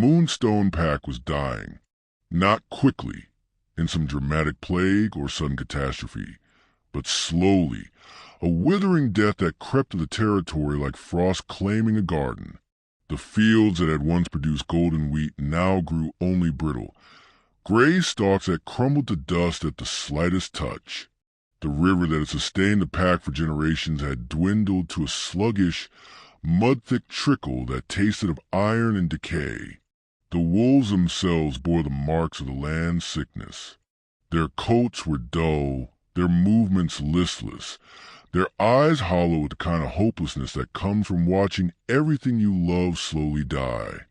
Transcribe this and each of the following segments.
Moonstone Pack was dying. Not quickly, in some dramatic plague or sudden catastrophe, but slowly, a withering death that crept to the territory like frost claiming a garden. The fields that had once produced golden wheat now grew only brittle, gray stalks that crumbled to dust at the slightest touch. The river that had sustained the pack for generations had dwindled to a sluggish, mud-thick trickle that tasted of iron and decay. The wolves themselves bore the marks of the land's sickness. Their coats were dull, their movements listless, their eyes hollow with the kind of hopelessness that comes from watching everything you love slowly die.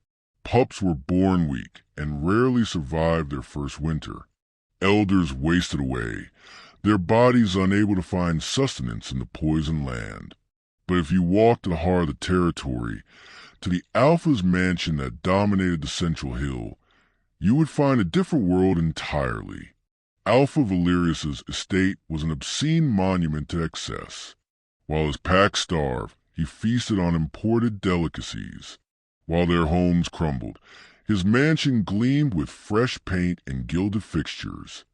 Pups were born weak and rarely survived their first winter. Elders wasted away, their bodies unable to find sustenance in the poisoned land. But if you walked to the heart of the territory, to the Alpha's mansion that dominated the central hill, you would find a different world entirely. Alpha Valerius's estate was an obscene monument to excess. While his pack starved, he feasted on imported delicacies. While their homes crumbled, his mansion gleamed with fresh paint and gilded fixtures.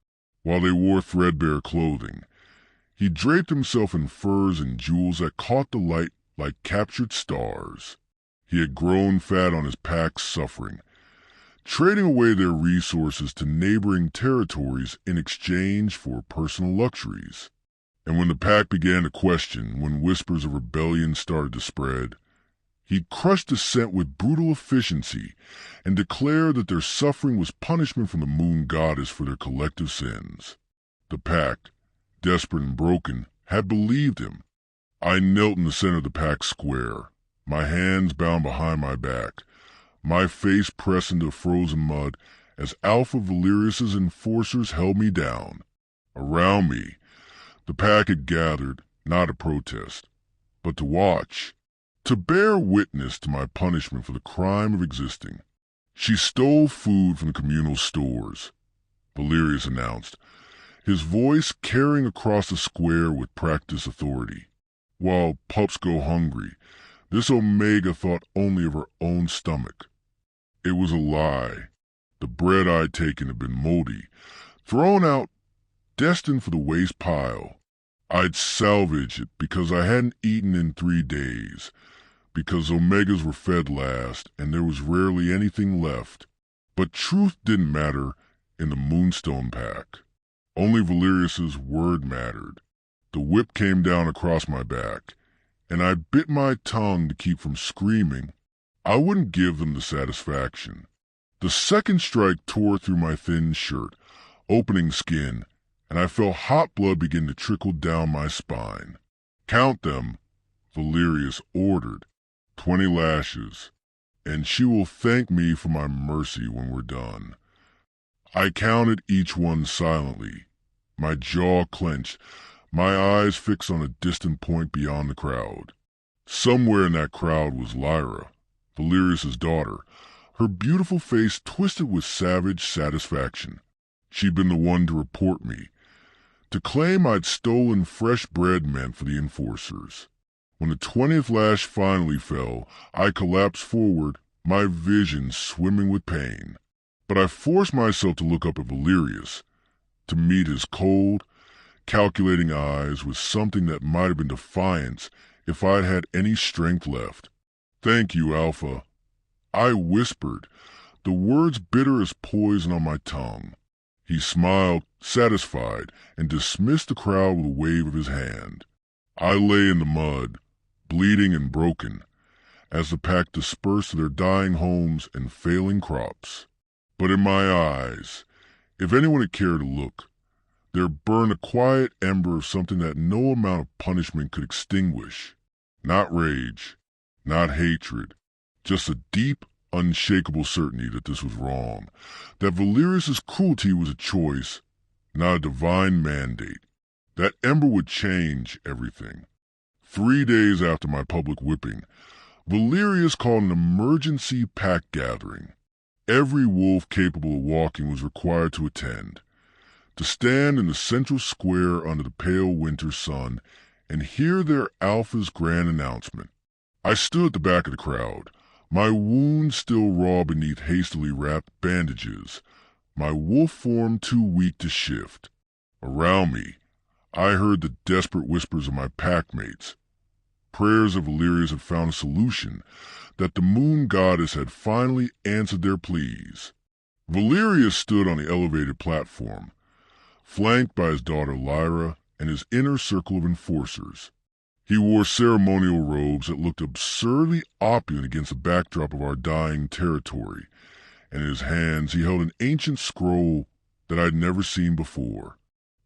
While they wore threadbare clothing, he draped himself in furs and jewels that caught the light like captured stars. He had grown fat on his pack's suffering, trading away their resources to neighboring territories in exchange for personal luxuries. And when the pack began to question, when whispers of rebellion started to spread, he crushed dissent with brutal efficiency and declared that their suffering was punishment from the moon goddess for their collective sins. The pack, desperate and broken, had believed him. I knelt in the center of the pack square, my hands bound behind my back, my face pressed into frozen mud as Alpha Valerius's enforcers held me down. Around me, the pack had gathered, not to protest, but to watch, to bear witness to my punishment for the crime of existing. She stole food from the communal stores, Valerius announced, his voice carrying across the square with practiced authority. While pups go hungry, this Omega thought only of her own stomach. It was a lie. The bread I'd taken had been moldy, thrown out, destined for the waste pile. I'd salvage it because I hadn't eaten in 3 days, because Omegas were fed last and there was rarely anything left. But truth didn't matter in the Moonstone Pack. Only Valerius's word mattered. The whip came down across my back, and I bit my tongue to keep from screaming. I wouldn't give them the satisfaction. The second strike tore through my thin shirt, opening skin, and I felt hot blood begin to trickle down my spine. "Count them," Valerius ordered. 20 lashes, and she will thank me for my mercy when we're done. I counted each one silently, my jaw clenched, my eyes fixed on a distant point beyond the crowd. Somewhere in that crowd was Lyra, Valerius's daughter, her beautiful face twisted with savage satisfaction. She'd been the one to report me, to claim I'd stolen fresh bread meant for the enforcers. When the 20th lash finally fell, I collapsed forward, my vision swimming with pain. But I forced myself to look up at Valerius, to meet his cold, calculating eyes with something that might have been defiance if I'd had any strength left. "Thank you, Alpha," I whispered, the words bitter as poison on my tongue. He smiled, satisfied, and dismissed the crowd with a wave of his hand. I lay in the mud, bleeding and broken, as the pack dispersed to their dying homes and failing crops. But in my eyes, if anyone had cared to look, there burned a quiet ember of something that no amount of punishment could extinguish. Not rage, not hatred, just a deep, unshakable certainty that this was wrong, that Valerius's cruelty was a choice, not a divine mandate. That ember would change everything. 3 days after my public whipping, Valerius called an emergency pack gathering. Every wolf capable of walking was required to attend, to stand in the central square under the pale winter sun and hear their alpha's grand announcement. I stood at the back of the crowd, my wounds still raw beneath hastily wrapped bandages, my wolf form too weak to shift. Around me, I heard the desperate whispers of my packmates. Prayers of Valerius had found a solution, that the moon goddess had finally answered their pleas. Valerius stood on the elevated platform, flanked by his daughter Elara and his inner circle of enforcers. He wore ceremonial robes that looked absurdly opulent against the backdrop of our dying territory, and in his hands he held an ancient scroll that I had never seen before.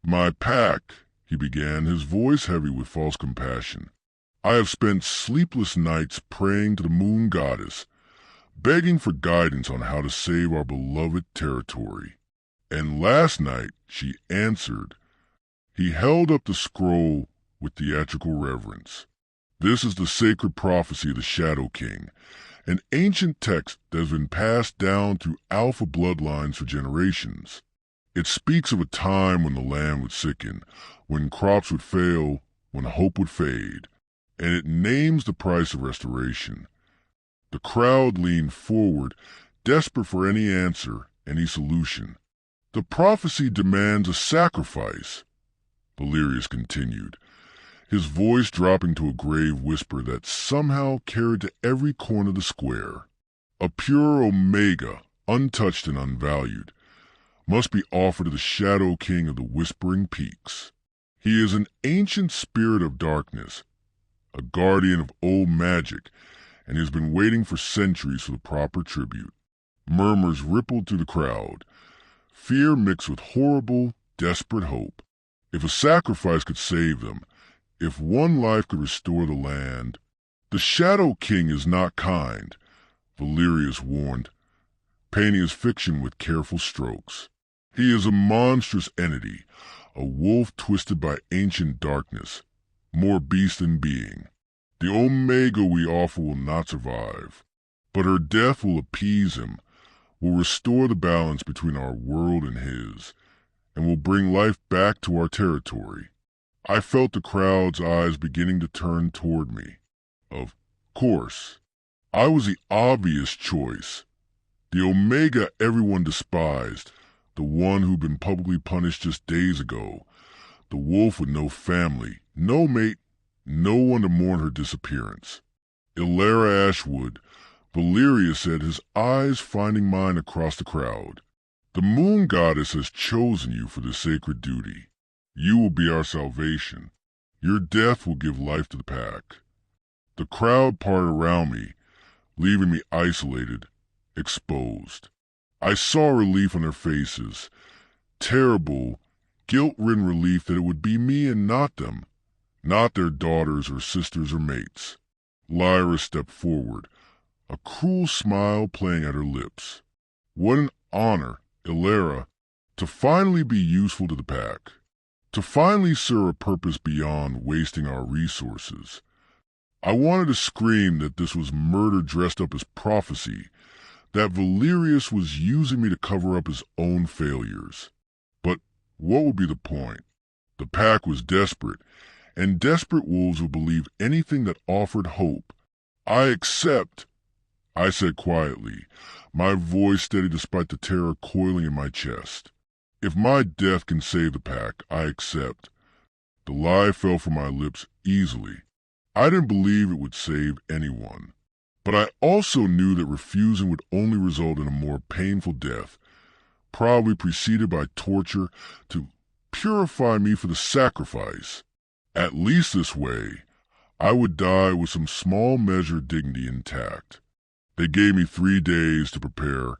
"My pack," he began, his voice heavy with false compassion. "I have spent sleepless nights praying to the moon goddess, begging for guidance on how to save our beloved territory. And last night she answered." He held up the scroll with theatrical reverence. "This is the sacred prophecy of the Shadow King, an ancient text that has been passed down through alpha bloodlines for generations. It speaks of a time when the land would sicken, when crops would fail, when hope would fade, and it names the price of restoration." The crowd leaned forward, desperate for any answer, any solution. "The prophecy demands a sacrifice," Valerius continued, his voice dropping to a grave whisper that somehow carried to every corner of the square. "A pure omega, untouched and unvalued, must be offered to the Shadow King of the Whispering Peaks. He is an ancient spirit of darkness, a guardian of old magic, and he has been waiting for centuries for the proper tribute." Murmurs rippled through the crowd, fear mixed with horrible, desperate hope. If a sacrifice could save them, if one life could restore the land. "The Shadow King is not kind," Valerius warned, painting his fiction with careful strokes. "He is a monstrous entity, a wolf twisted by ancient darkness, more beast than being. The Omega we offer will not survive, but her death will appease him, will restore the balance between our world and his, and will bring life back to our territory." I felt the crowd's eyes beginning to turn toward me. Of course, I was the obvious choice. The Omega everyone despised, the one who'd been publicly punished just days ago, the wolf with no family, no mate, no one to mourn her disappearance. Elara Ashwood, Valerius said, his eyes finding mine across the crowd. "The moon goddess has chosen you for this sacred duty. You will be our salvation. Your death will give life to the pack." The crowd parted around me, leaving me isolated, exposed. I saw relief on their faces, terrible, guilt-ridden relief that it would be me and not them, not their daughters or sisters or mates. Lyra stepped forward, a cruel smile playing at her lips. What an honor, Elara, to finally be useful to the pack, to finally serve a purpose beyond wasting our resources. I wanted to scream that this was murder dressed up as prophecy, that Valerius was using me to cover up his own failures. But what would be the point? The pack was desperate, and desperate wolves would believe anything that offered hope. "I accept," I said quietly, my voice steady despite the terror coiling in my chest. "If my death can save the pack, I accept." The lie fell from my lips easily. I didn't believe it would save anyone. But I also knew that refusing would only result in a more painful death, probably preceded by torture to purify me for the sacrifice. At least this way, I would die with some small measure of dignity intact. They gave me 3 days to prepare,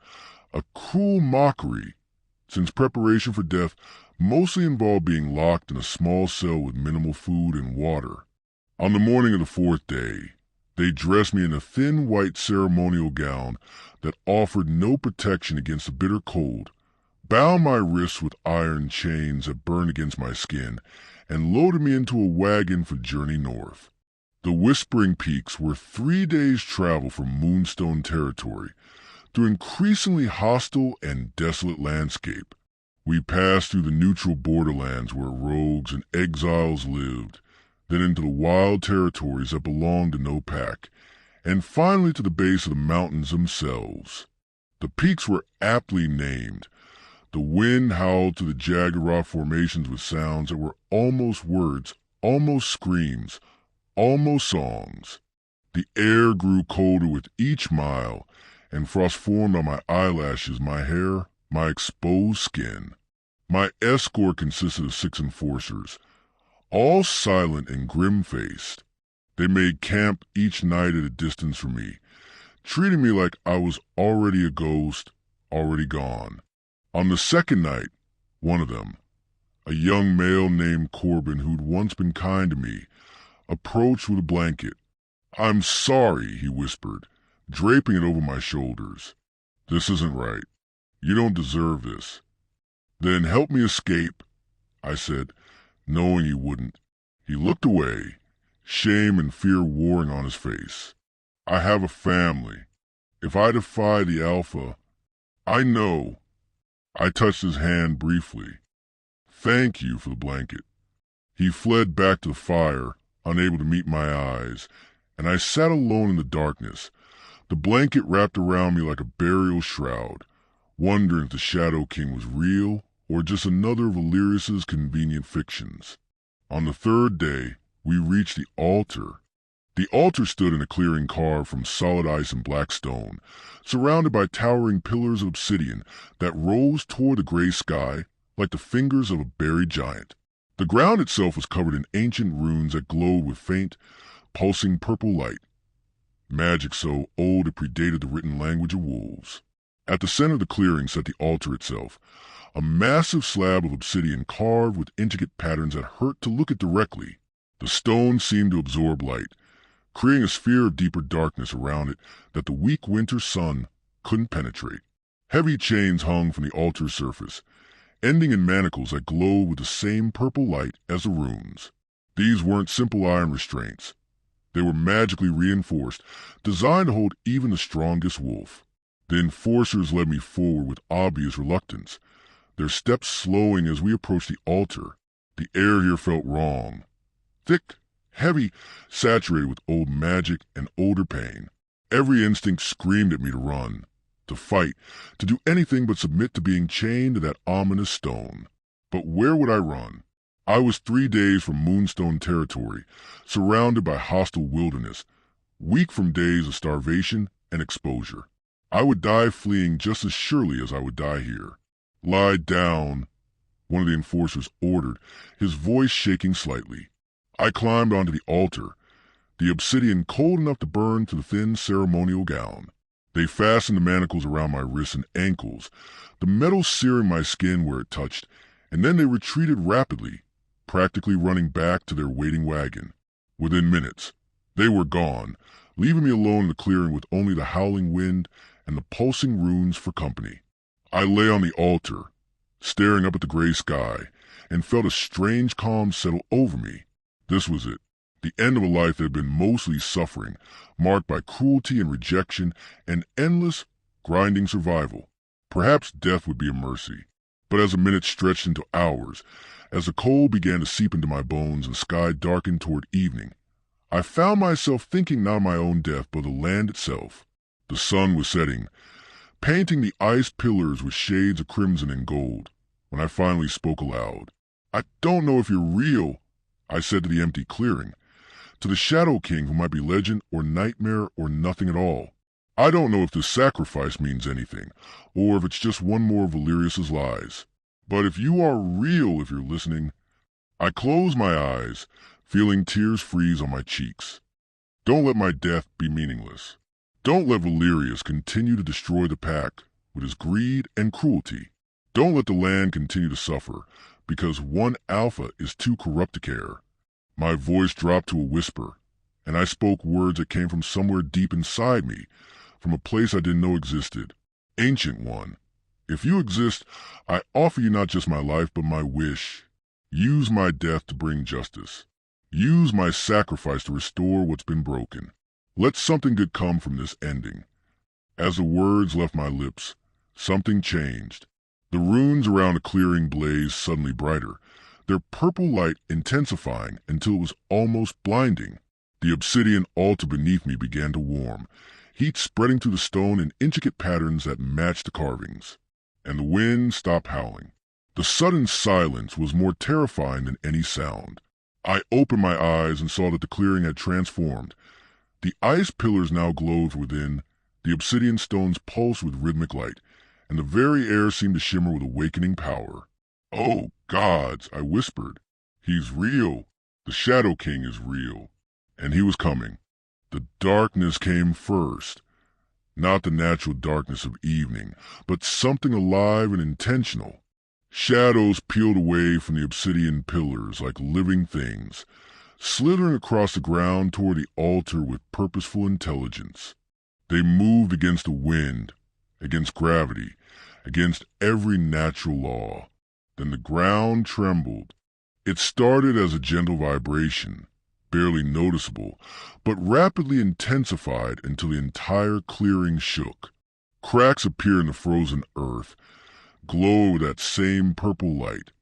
a cruel mockery, since preparation for death mostly involved being locked in a small cell with minimal food and water. On the morning of the 4th day, they dressed me in a thin white ceremonial gown that offered no protection against the bitter cold, bound my wrists with iron chains that burned against my skin, and loaded me into a wagon for journey north. The Whispering Peaks were 3 days' travel from Moonstone territory, through increasingly hostile and desolate landscape. We passed through the neutral borderlands where rogues and exiles lived, then into the wild territories that belonged to no pack, and finally to the base of the mountains themselves. The peaks were aptly named. The wind howled to the jagged rock formations with sounds that were almost words, almost screams, almost songs. The air grew colder with each mile, and frost formed on my eyelashes, my hair, my exposed skin. My escort consisted of 6 enforcers, all silent and grim-faced. They made camp each night at a distance from me, treating me like I was already a ghost, already gone. On the second night, one of them, a young male named Corbin who'd once been kind to me, approached with a blanket. "I'm sorry," he whispered, draping it over my shoulders. "This isn't right. You don't deserve this." "Then help me escape," I said, knowing he wouldn't. He looked away, shame and fear warring on his face. "I have a family. If I defy the Alpha, I know." I touched his hand briefly. "Thank you for the blanket." He fled back to the fire, unable to meet my eyes, and I sat alone in the darkness, the blanket wrapped around me like a burial shroud, wondering if the Shadow King was real or just another of Valerius's convenient fictions. On the third day, we reached the altar. The altar stood in a clearing carved from solid ice and black stone, surrounded by towering pillars of obsidian that rose toward the gray sky like the fingers of a buried giant. The ground itself was covered in ancient runes that glowed with faint, pulsing purple light, magic so old it predated the written language of wolves. At the center of the clearing sat the altar itself, a massive slab of obsidian carved with intricate patterns that hurt to look at directly. The stone seemed to absorb light, creating a sphere of deeper darkness around it that the weak winter sun couldn't penetrate. Heavy chains hung from the altar's surface, ending in manacles that glowed with the same purple light as the runes. These weren't simple iron restraints. They were magically reinforced, designed to hold even the strongest wolf. The enforcers led me forward with obvious reluctance, their steps slowing as we approached the altar. The air here felt wrong. Thick, heavy, saturated with old magic and older pain. Every instinct screamed at me to run, to fight, to do anything but submit to being chained to that ominous stone. But where would I run? I was 3 days from Moonstone territory, surrounded by hostile wilderness, weak from days of starvation and exposure. I would die fleeing just as surely as I would die here. "Lie down," one of the enforcers ordered, his voice shaking slightly. I climbed onto the altar, the obsidian cold enough to burn to the thin ceremonial gown. They fastened the manacles around my wrists and ankles, the metal searing my skin where it touched, and then they retreated rapidly, practically running back to their waiting wagon. Within minutes, they were gone, leaving me alone in the clearing with only the howling wind and the pulsing runes for company. I lay on the altar, staring up at the gray sky, and felt a strange calm settle over me. This was it, the end of a life that had been mostly suffering, marked by cruelty and rejection and endless, grinding survival. Perhaps death would be a mercy. But as the minutes stretched into hours, as the cold began to seep into my bones and the sky darkened toward evening, I found myself thinking not of my own death but of the land itself. The sun was setting, painting the ice pillars with shades of crimson and gold, when I finally spoke aloud. "I don't know if you're real," I said to the empty clearing, to the Shadow King who might be legend or nightmare or nothing at all. "I don't know if this sacrifice means anything, or if it's just one more of Valerius's lies. But if you are real, if you're listening..." I closed my eyes, feeling tears freeze on my cheeks. Don't let my death be meaningless. Don't let Valerius continue to destroy the pack with his greed and cruelty. Don't let the land continue to suffer, because one alpha is too corrupt to care. My voice dropped to a whisper, and I spoke words that came from somewhere deep inside me, from a place I didn't know existed. "Ancient One, if you exist, I offer you not just my life, but my wish. Use my death to bring justice. Use my sacrifice to restore what's been broken. Let something good come from this ending." As the words left my lips, something changed. The runes around the clearing blazed suddenly brighter, their purple light intensifying until it was almost blinding. The obsidian altar beneath me began to warm, heat spreading through the stone in intricate patterns that matched the carvings. And the wind stopped howling. The sudden silence was more terrifying than any sound. I opened my eyes and saw that the clearing had transformed. The ice pillars now glowed within, the obsidian stones pulsed with rhythmic light, and the very air seemed to shimmer with awakening power. "Oh, gods," I whispered. "He's real. The Shadow King is real." And he was coming. The darkness came first. Not the natural darkness of evening, but something alive and intentional. Shadows peeled away from the obsidian pillars like living things, slithering across the ground toward the altar with purposeful intelligence. They moved against the wind, against gravity, against every natural law. Then the ground trembled. It started as a gentle vibration, barely noticeable, but rapidly intensified until the entire clearing shook. Cracks appeared in the frozen earth, glowing with that same purple light,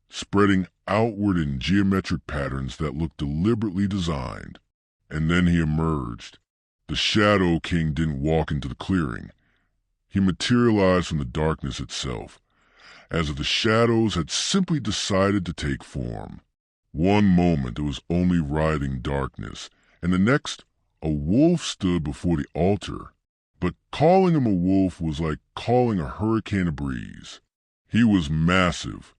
spreading outward in geometric patterns that looked deliberately designed. And then he emerged. The Shadow King didn't walk into the clearing. He materialized from the darkness itself, as if the shadows had simply decided to take form. One moment it was only writhing darkness, and the next a wolf stood before the altar. But calling him a wolf was like calling a hurricane a breeze. He was massive,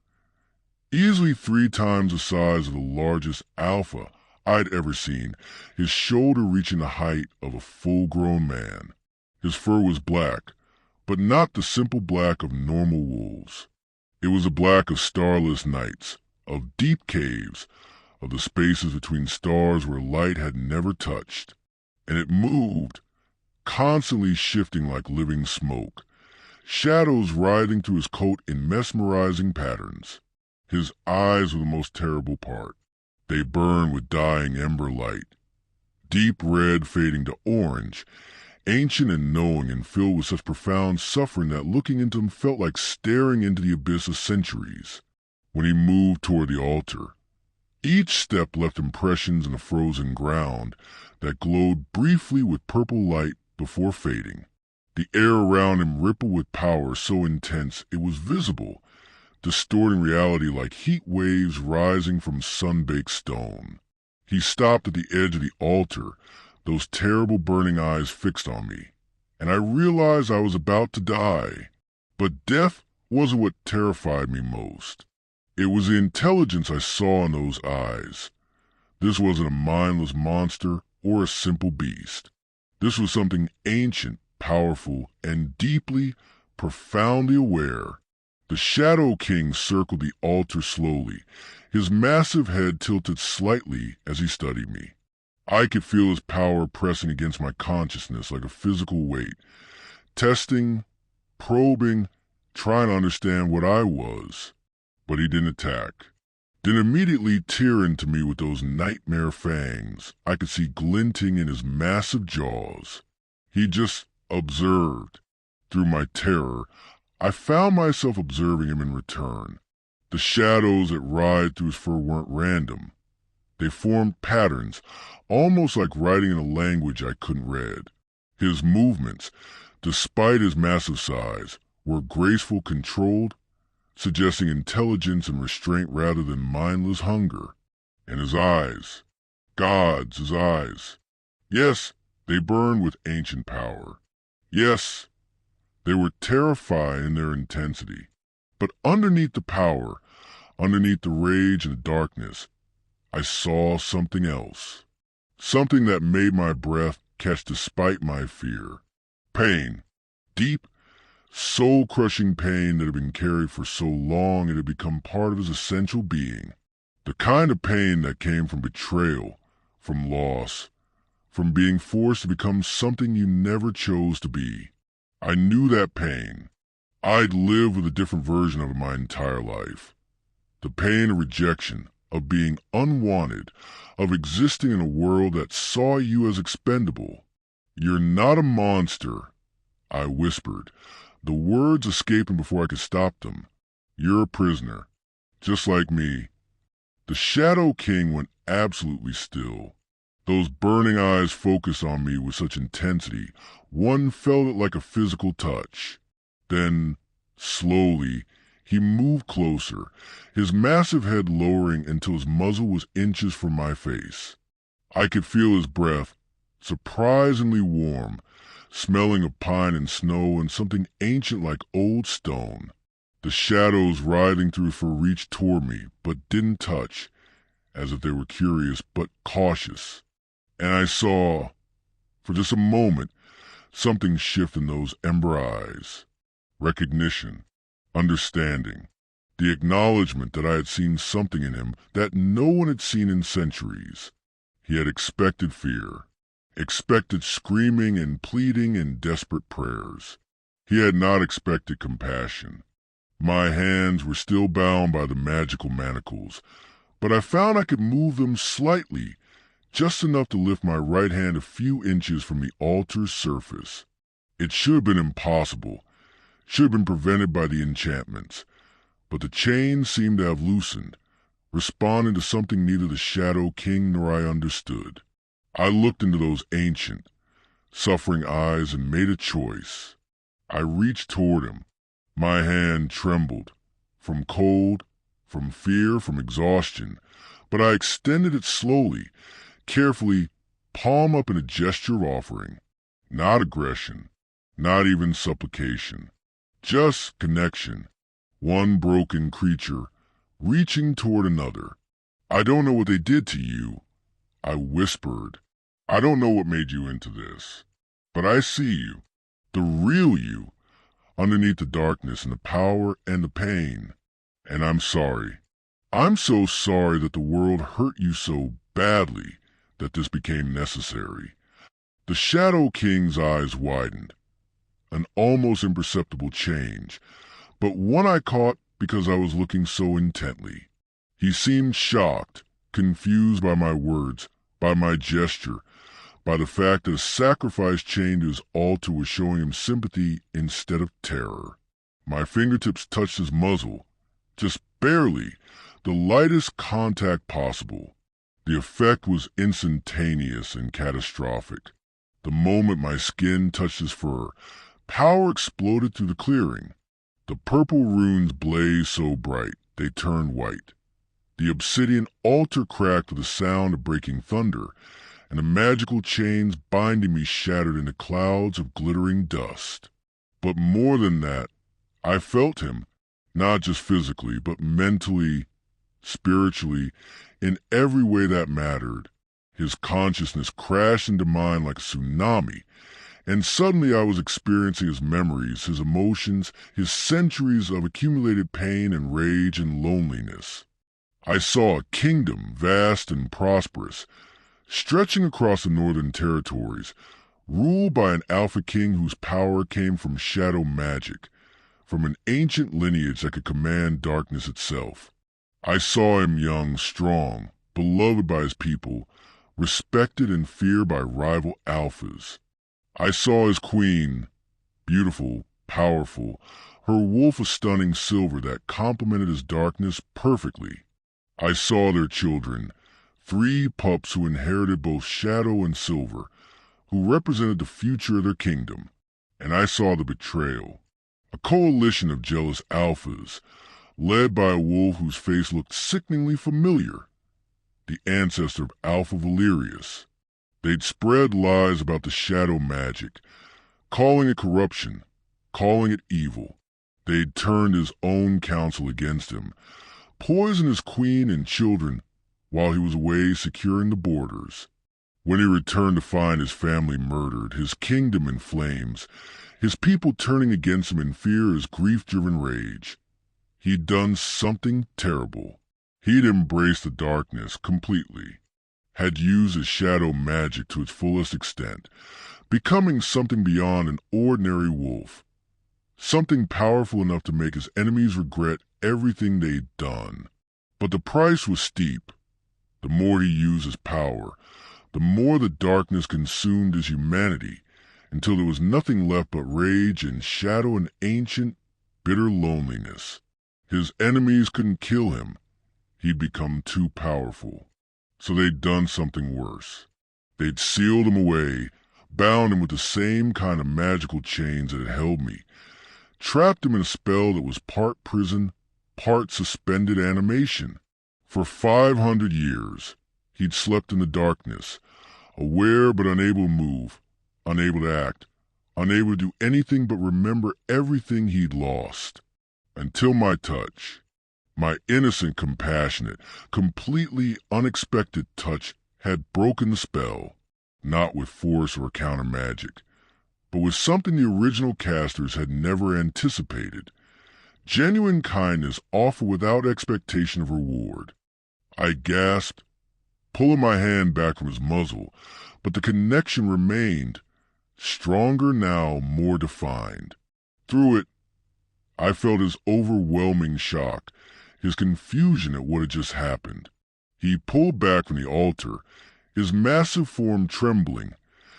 easily 3 times the size of the largest alpha I'd ever seen, his shoulder reaching the height of a full-grown man. His fur was black, but not the simple black of normal wolves. It was the black of starless nights, of deep caves, of the spaces between stars where light had never touched. And it moved, constantly shifting like living smoke, shadows writhing through his coat in mesmerizing patterns. His eyes were the most terrible part. They burned with dying ember light, deep red fading to orange, ancient and knowing and filled with such profound suffering that looking into them felt like staring into the abyss of centuries. When he moved toward the altar, each step left impressions in the frozen ground that glowed briefly with purple light before fading. The air around him rippled with power so intense it was visible, distorting reality like heat waves rising from sun-baked stone. He stopped at the edge of the altar, those terrible burning eyes fixed on me, and I realized I was about to die. But death wasn't what terrified me most. It was the intelligence I saw in those eyes. This wasn't a mindless monster or a simple beast. This was something ancient, powerful, and deeply, profoundly aware. The Shadow King circled the altar slowly, his massive head tilted slightly as he studied me. I could feel his power pressing against my consciousness like a physical weight, testing, probing, trying to understand what I was. But he didn't attack, didn't immediately tear into me with those nightmare fangs I could see glinting in his massive jaws. He just observed. Through my terror, I found myself observing him in return. The shadows that writhed through his fur weren't random. They formed patterns, almost like writing in a language I couldn't read. His movements, despite his massive size, were graceful, controlled, suggesting intelligence and restraint rather than mindless hunger. And his eyes, gods, his eyes. Yes, they burned with ancient power. Yes, they were terrifying in their intensity. But underneath the power, underneath the rage and the darkness, I saw something else. Something that made my breath catch despite my fear. Pain. Deep, soul-crushing pain that had been carried for so long it had become part of his essential being. The kind of pain that came from betrayal, from loss, from being forced to become something you never chose to be. I knew that pain. I'd lived with a different version of it my entire life. The pain of rejection, of being unwanted, of existing in a world that saw you as expendable. "You're not a monster," I whispered, the words escaping before I could stop them. "You're a prisoner, just like me." The Shadow King went absolutely still. Those burning eyes focused on me with such intensity, one felt it like a physical touch. Then, slowly, he moved closer, his massive head lowering until his muzzle was inches from my face. I could feel his breath, surprisingly warm, smelling of pine and snow and something ancient like old stone. The shadows writhing through his fur reached toward me, but didn't touch, as if they were curious but cautious. And I saw, for just a moment, something shift in those ember eyes. Recognition, understanding, the acknowledgement that I had seen something in him that no one had seen in centuries. He had expected fear, expected screaming and pleading and desperate prayers. He had not expected compassion. My hands were still bound by the magical manacles, but I found I could move them slightly, just enough to lift my right hand a few inches from the altar's surface. It should have been impossible, should have been prevented by the enchantments, but the chain seemed to have loosened, responding to something neither the Shadow King nor I understood. I looked into those ancient, suffering eyes and made a choice. I reached toward him. My hand trembled, from cold, from fear, from exhaustion, but I extended it slowly, carefully, palm up in a gesture of offering. Not aggression, not even supplication, just connection. One broken creature, reaching toward another. I don't know what they did to you, I whispered. I don't know what made you into this, but I see you, the real you, underneath the darkness and the power and the pain. And I'm sorry. I'm so sorry that the world hurt you so badly that this became necessary. The Shadow King's eyes widened, an almost imperceptible change, but one I caught because I was looking so intently. He seemed shocked, confused by my words, by my gesture, by the fact that a sacrifice chained to his altar was showing him sympathy instead of terror. My fingertips touched his muzzle, just barely, the lightest contact possible. The effect was instantaneous and catastrophic. The moment my skin touched his fur, power exploded through the clearing. The purple runes blazed so bright they turned white. The obsidian altar cracked with the sound of breaking thunder, and the magical chains binding me shattered into clouds of glittering dust. But more than that, I felt him, not just physically, but mentally, spiritually, in every way that mattered. His consciousness crashed into mine like a tsunami, and suddenly I was experiencing his memories, his emotions, his centuries of accumulated pain and rage and loneliness. I saw a kingdom, vast and prosperous, stretching across the northern territories, ruled by an alpha king whose power came from shadow magic, from an ancient lineage that could command darkness itself. I saw him young, strong, beloved by his people, respected and feared by rival alphas. I saw his queen, beautiful, powerful, her wolf of stunning silver that complemented his darkness perfectly. I saw their children, 3 pups who inherited both shadow and silver, who represented the future of their kingdom. And I saw the betrayal, a coalition of jealous alphas, led by a wolf whose face looked sickeningly familiar, the ancestor of Alpha Valerius. They'd spread lies about the shadow magic, calling it corruption, calling it evil. They'd turned his own council against him, poisoned his queen and children while he was away securing the borders. When he returned to find his family murdered, his kingdom in flames, his people turning against him in fear as grief-driven rage, he'd done something terrible. He'd embraced the darkness completely, had used his shadow magic to its fullest extent, becoming something beyond an ordinary wolf, something powerful enough to make his enemies regret everything they'd done. But the price was steep. The more he used his power, the more the darkness consumed his humanity, until there was nothing left but rage and shadow and ancient, bitter loneliness. His enemies couldn't kill him. He'd become too powerful. So they'd done something worse. They'd sealed him away, bound him with the same kind of magical chains that had held me, trapped him in a spell that was part prison, part suspended animation. For 500 years, he'd slept in the darkness, aware but unable to move, unable to act, unable to do anything but remember everything he'd lost. Until my touch, my innocent, compassionate, completely unexpected touch had broken the spell, not with force or counter magic, but with something the original casters had never anticipated. Genuine kindness offered without expectation of reward. I gasped, pulling my hand back from his muzzle, but the connection remained, stronger now, more defined. Through it, I felt his overwhelming shock, his confusion at what had just happened. He pulled back from the altar, his massive form trembling,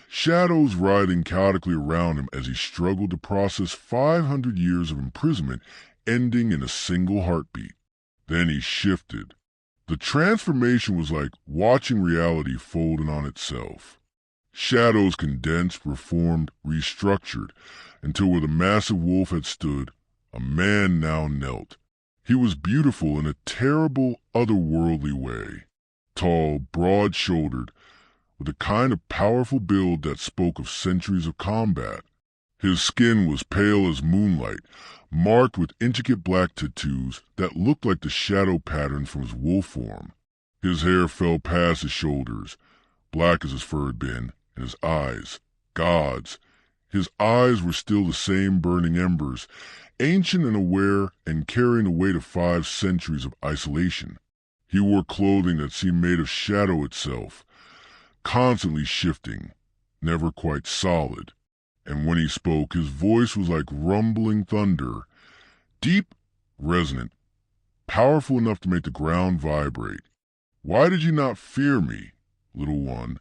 shadows writhing chaotically around him as he struggled to process 500 years of imprisonment ending in a single heartbeat. Then he shifted. The transformation was like watching reality fold in on itself. Shadows condensed, reformed, restructured, until where the massive wolf had stood, a man now knelt. He was beautiful in a terrible, otherworldly way. Tall, broad-shouldered, with a kind of powerful build that spoke of centuries of combat. His skin was pale as moonlight, marked with intricate black tattoos that looked like the shadow patterns from his wolf form. His hair fell past his shoulders, black as his fur had been, and his eyes, gods. His eyes were still the same burning embers, ancient and aware and carrying the weight of 5 centuries of isolation. He wore clothing that seemed made of shadow itself, constantly shifting, never quite solid. And when he spoke, his voice was like rumbling thunder, deep, resonant, powerful enough to make the ground vibrate. "Why did you not fear me, little one?"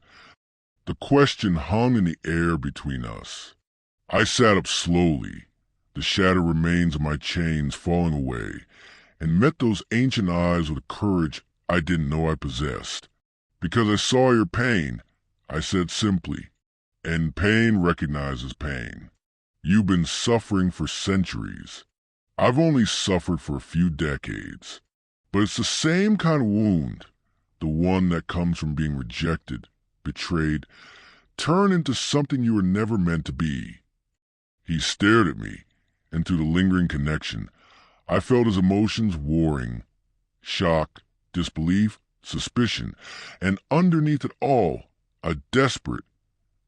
The question hung in the air between us. I sat up slowly, the shattered remains of my chains falling away, and met those ancient eyes with a courage I didn't know I possessed. "Because I saw your pain," I said simply, "and pain recognizes pain. You've been suffering for centuries. I've only suffered for a few decades. But it's the same kind of wound, the one that comes from being rejected, betrayed, turned into something you were never meant to be." He stared at me, and through the lingering connection, I felt his emotions warring. Shock, disbelief, suspicion, and underneath it all, a desperate,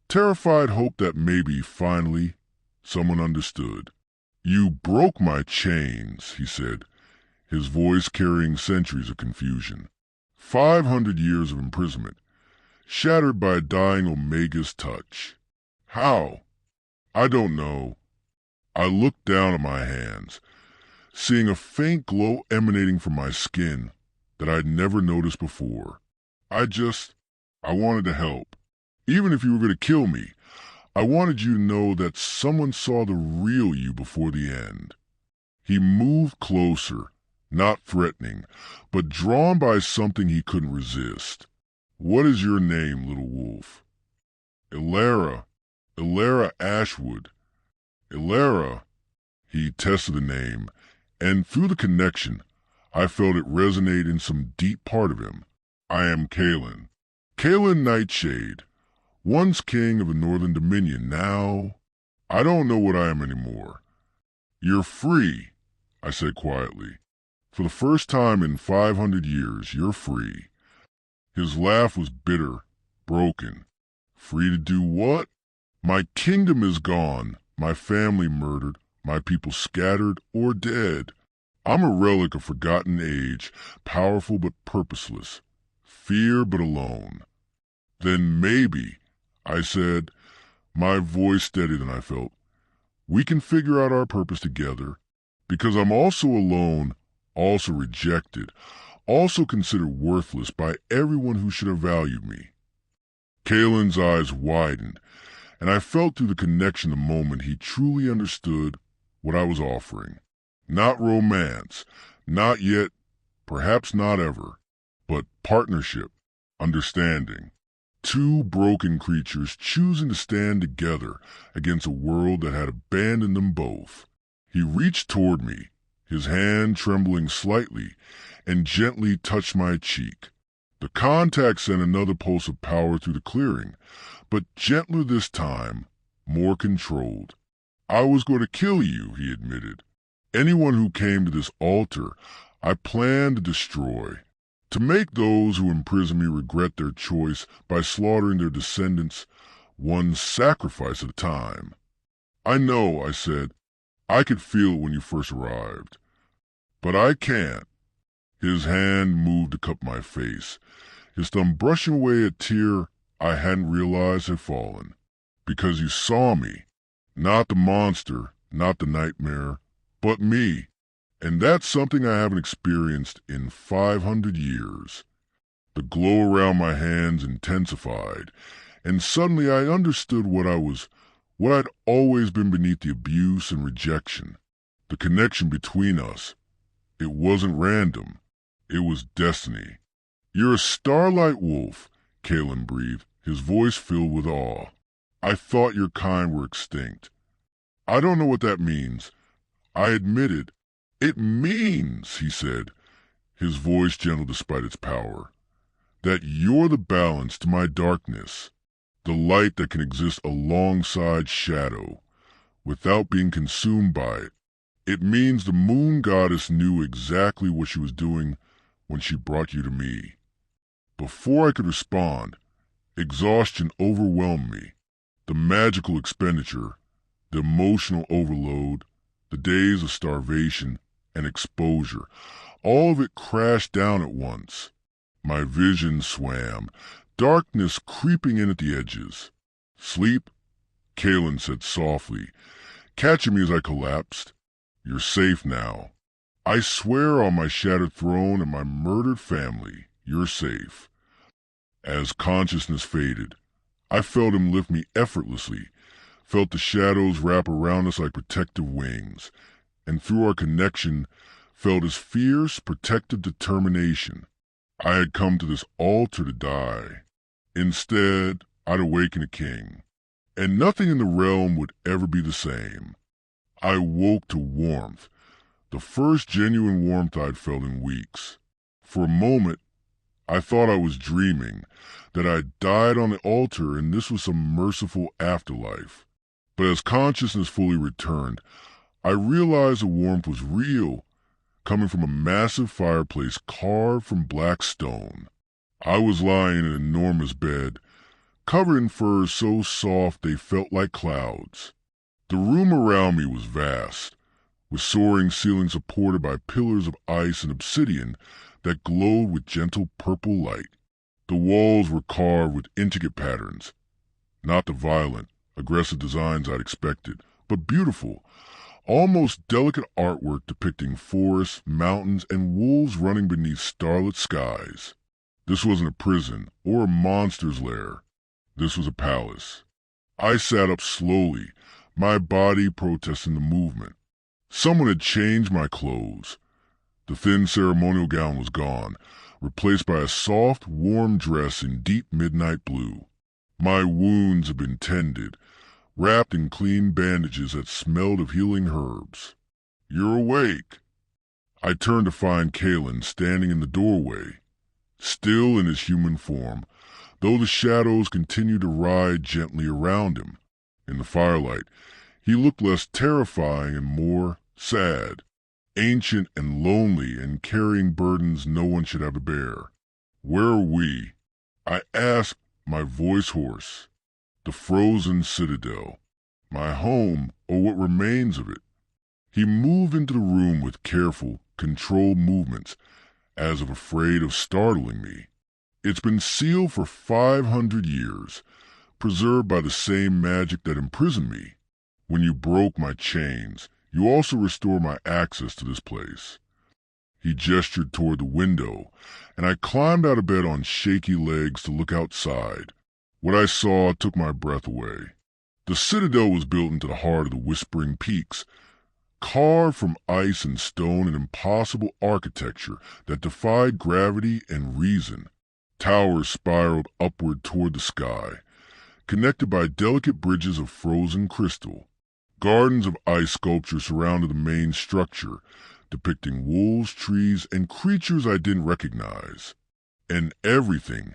terrified hope that maybe, finally, someone understood. "You broke my chains," he said, his voice carrying centuries of confusion. 500 years of imprisonment, shattered by a dying Omega's touch. How? I don't know. I looked down at my hands, seeing a faint glow emanating from my skin that I'd never noticed before. I wanted to help. Even if you were going to kill me, I wanted you to know that someone saw the real you before the end. He moved closer, not threatening, but drawn by something he couldn't resist. "What is your name, little wolf?" "Elara. Elara Ashwood." "Elara." He tested the name, and through the connection, I felt it resonate in some deep part of him. "I am Kalen. Kalen Nightshade. Once king of the Northern Dominion, now I don't know what I am anymore." "You're free," I said quietly. "For the first time in 500 years, you're free." His laugh was bitter, broken. "Free to do what?" "My kingdom is gone, my family murdered, my people scattered or dead. I'm a relic of forgotten age, powerful but purposeless, fear but alone." "Then maybe," I said, my voice steadier than I felt, "we can figure out our purpose together, because I'm also alone, also rejected, also considered worthless by everyone who should have valued me." Kalen's eyes widened, and I felt through the connection the moment he truly understood what I was offering. Not romance, not yet, perhaps not ever, but partnership, understanding. two broken creatures choosing to stand together against a world that had abandoned them both. He reached toward me, his hand trembling slightly, and gently touched my cheek. The contact sent another pulse of power through the clearing, but gentler this time, more controlled. "I was going to kill you," he admitted. "Anyone who came to this altar, I planned to destroy. To make those who imprison me regret their choice by slaughtering their descendants, one sacrifice at a time." "I know," I said. "I could feel it when you first arrived. But I can't." His hand moved to cup my face, his thumb brushing away a tear I hadn't realized had fallen. "Because you saw me. Not the monster, not the nightmare, but me. And that's something I haven't experienced in 500 years. The glow around my hands intensified, and suddenly I understood what I'd always been beneath the abuse and rejection. The connection between us. It wasn't random. It was destiny. "You're a Starlight Wolf," Kalen breathed, his voice filled with awe. "I thought your kind were extinct." "I don't know what that means," I admitted. "It means," he said, his voice gentle despite its power, "that you're the balance to my darkness, the light that can exist alongside shadow, without being consumed by it. It means the moon goddess knew exactly what she was doing when she brought you to me." Before I could respond, exhaustion overwhelmed me. The magical expenditure, the emotional overload, the days of starvation and exposure, all of it crashed down at once. My vision swam, darkness creeping in at the edges. "Sleep," Kalen said softly, catching me as I collapsed. "You're safe now. I swear on my shattered throne and my murdered family, you're safe." As consciousness faded, I felt him lift me effortlessly, felt the shadows wrap around us like protective wings, and through our connection, felt his fierce, protective determination. I had come to this altar to die. Instead, I'd awaken a king, and nothing in the realm would ever be the same. I woke to warmth, the first genuine warmth I'd felt in weeks. For a moment, I thought I was dreaming, that I'd died on the altar and this was some merciful afterlife. But as consciousness fully returned, I realized the warmth was real, coming from a massive fireplace carved from black stone. I was lying in an enormous bed, covered in furs so soft they felt like clouds. The room around me was vast, with soaring ceilings supported by pillars of ice and obsidian that glowed with gentle purple light. The walls were carved with intricate patterns, not the violent, aggressive designs I'd expected, but beautiful, almost delicate artwork depicting forests, mountains, and wolves running beneath starlit skies. This wasn't a prison or a monster's lair. This was a palace. I sat up slowly, my body protesting the movement. Someone had changed my clothes. The thin ceremonial gown was gone, replaced by a soft, warm dress in deep midnight blue. My wounds had been tended, wrapped in clean bandages that smelled of healing herbs. "You're awake." I turned to find Kalen standing in the doorway, still in his human form, though the shadows continued to ride gently around him. In the firelight, he looked less terrifying and more sad, ancient and lonely and carrying burdens no one should have to bear. "Where are we?" I asked, my voice hoarse. "The frozen citadel. My home, or what remains of it." He moved into the room with careful, controlled movements, as if afraid of startling me. "It's been sealed for 500 years, preserved by the same magic that imprisoned me. When you broke my chains, you also restored my access to this place." He gestured toward the window, and I climbed out of bed on shaky legs to look outside. What I saw took my breath away. The citadel was built into the heart of the Whispering Peaks, carved from ice and stone in impossible architecture that defied gravity and reason. Towers spiraled upward toward the sky, connected by delicate bridges of frozen crystal. Gardens of ice sculpture surrounded the main structure, depicting wolves, trees, and creatures I didn't recognize. And everything,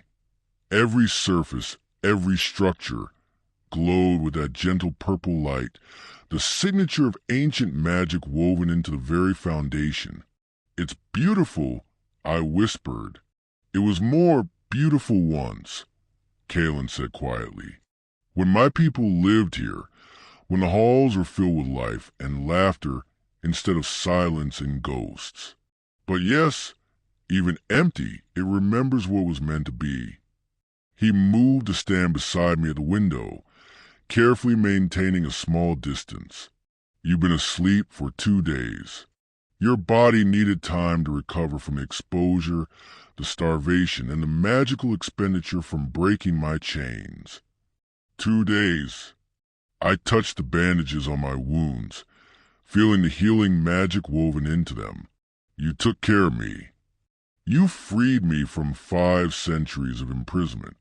every surface, every structure, glowed with that gentle purple light, the signature of ancient magic woven into the very foundation. "It's beautiful," I whispered. "It was more beautiful once," Kalen said quietly. "When my people lived here, when the halls were filled with life and laughter instead of silence and ghosts. But yes, even empty, it remembers what was meant to be." He moved to stand beside me at the window, carefully maintaining a small distance. "You've been asleep for 2 days. Your body needed time to recover from the exposure, the starvation, and the magical expenditure from breaking my chains." 2 days. I touched the bandages on my wounds, feeling the healing magic woven into them. "You took care of me. You freed me from 5 centuries of imprisonment.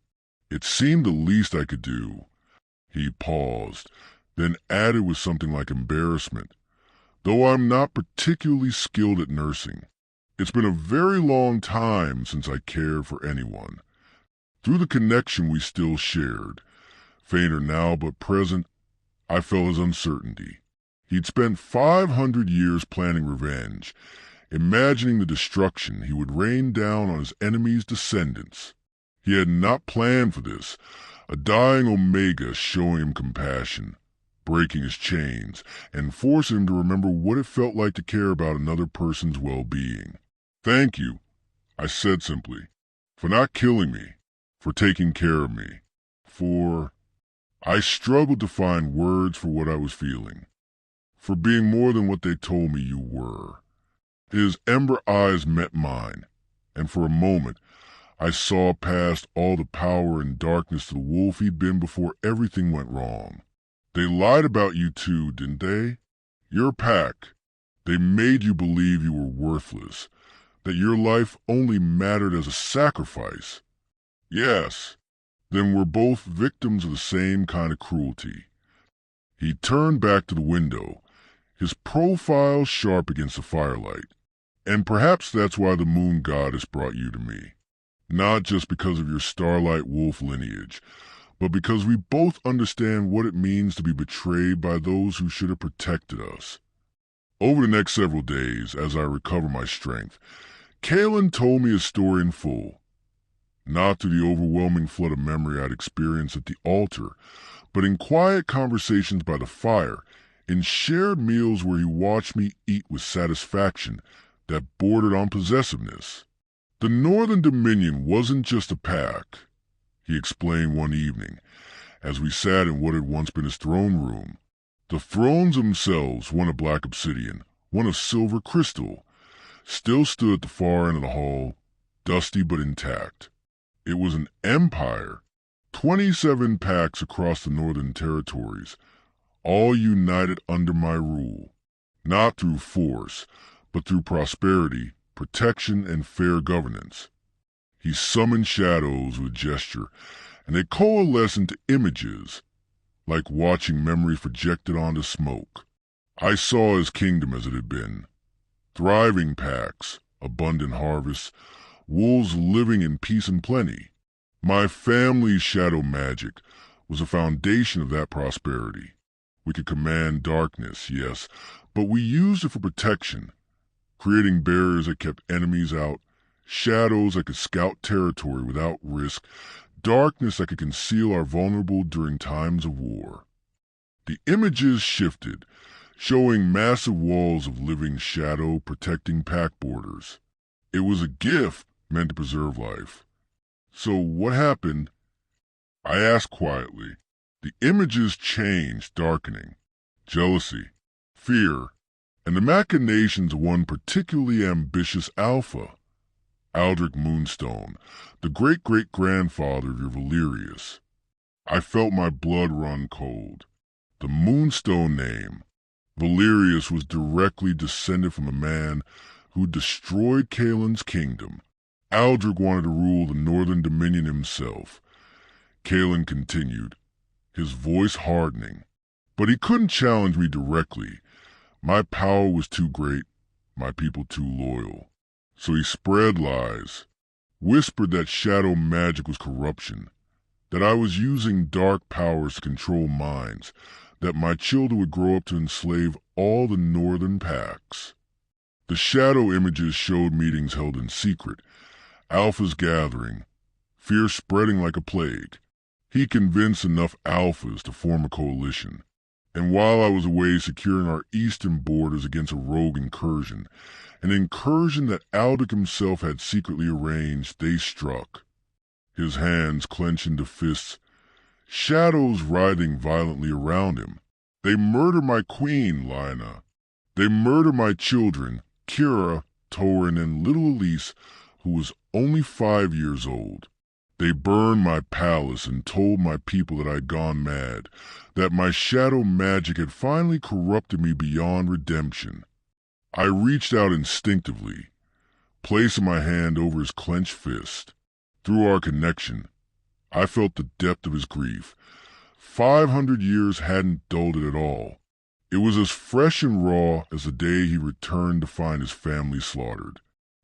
It seemed the least I could do." He paused, then added with something like embarrassment, "Though I'm not particularly skilled at nursing. It's been a very long time since I cared for anyone. Through the connection we still shared, fainter now but present, I felt his uncertainty. He'd spent 500 years planning revenge, imagining the destruction he would rain down on his enemies' descendants. He had not planned for this, a dying Omega showing him compassion, breaking his chains, and forcing him to remember what it felt like to care about another person's well-being. "Thank you," I said simply, "for not killing me, for taking care of me, for—" I struggled to find words for what I was feeling. "For being more than what they told me you were." His ember eyes met mine, and for a moment I saw past all the power and darkness to the wolf he'd been before everything went wrong. "They lied about you too, didn't they? Your pack. They made you believe you were worthless, that your life only mattered as a sacrifice." "Yes." "Then we're both victims of the same kind of cruelty." He turned back to the window, his profile sharp against the firelight. "And perhaps that's why the moon goddess brought you to me. Not just because of your Starlight Wolf lineage, but because we both understand what it means to be betrayed by those who should have protected us." Over the next several days, as I recovered my strength, Kalen told me his story in full. Not through the overwhelming flood of memory I'd experienced at the altar, but in quiet conversations by the fire, in shared meals where he watched me eat with satisfaction that bordered on possessiveness. "The Northern Dominion wasn't just a pack," he explained one evening, as we sat in what had once been his throne room. "The thrones themselves, one of black obsidian, one of silver crystal, still stood at the far end of the hall, dusty but intact. It was an empire, 27 packs across the northern territories, all united under my rule, not through force, but through prosperity, protection, and fair governance." He summoned shadows with gesture, and they coalesced into images, like watching memories projected onto smoke. I saw his kingdom as it had been. Thriving packs, abundant harvests, wolves living in peace and plenty. My family's shadow magic was the foundation of that prosperity. We could command darkness, yes, but we used it for protection, creating barriers that kept enemies out, shadows that could scout territory without risk, darkness that could conceal our vulnerable during times of war. The images shifted, showing massive walls of living shadow protecting pack borders. It was a gift meant to preserve life. "So what happened?" I asked quietly. The images changed, darkening. Jealousy, fear, and the machinations of one particularly ambitious alpha, Aldrich Moonstone, the great-great-grandfather of your Valerius. I felt my blood run cold. The Moonstone name, Valerius, was directly descended from a man who destroyed Kalen's kingdom, Aldrich wanted to rule the Northern Dominion himself. Kalen continued, his voice hardening. But he couldn't challenge me directly. My power was too great, my people too loyal. So he spread lies, whispered that shadow magic was corruption, that I was using dark powers to control minds, that my children would grow up to enslave all the northern packs. The shadow images showed meetings held in secret, alphas gathering, fear spreading like a plague. He convinced enough alphas to form a coalition. And while I was away securing our eastern borders against a rogue incursion, an incursion that Aldrich himself had secretly arranged, they struck. His hands clenched into fists, shadows writhing violently around him. They murdered my queen, Lina. They murdered my children, Kira, Torin, and little Elise, who was only 5 years old. They burned my palace and told my people that I'd gone mad, that my shadow magic had finally corrupted me beyond redemption. I reached out instinctively, placing my hand over his clenched fist. Through our connection, I felt the depth of his grief. 500 years hadn't dulled it at all. It was as fresh and raw as the day he returned to find his family slaughtered.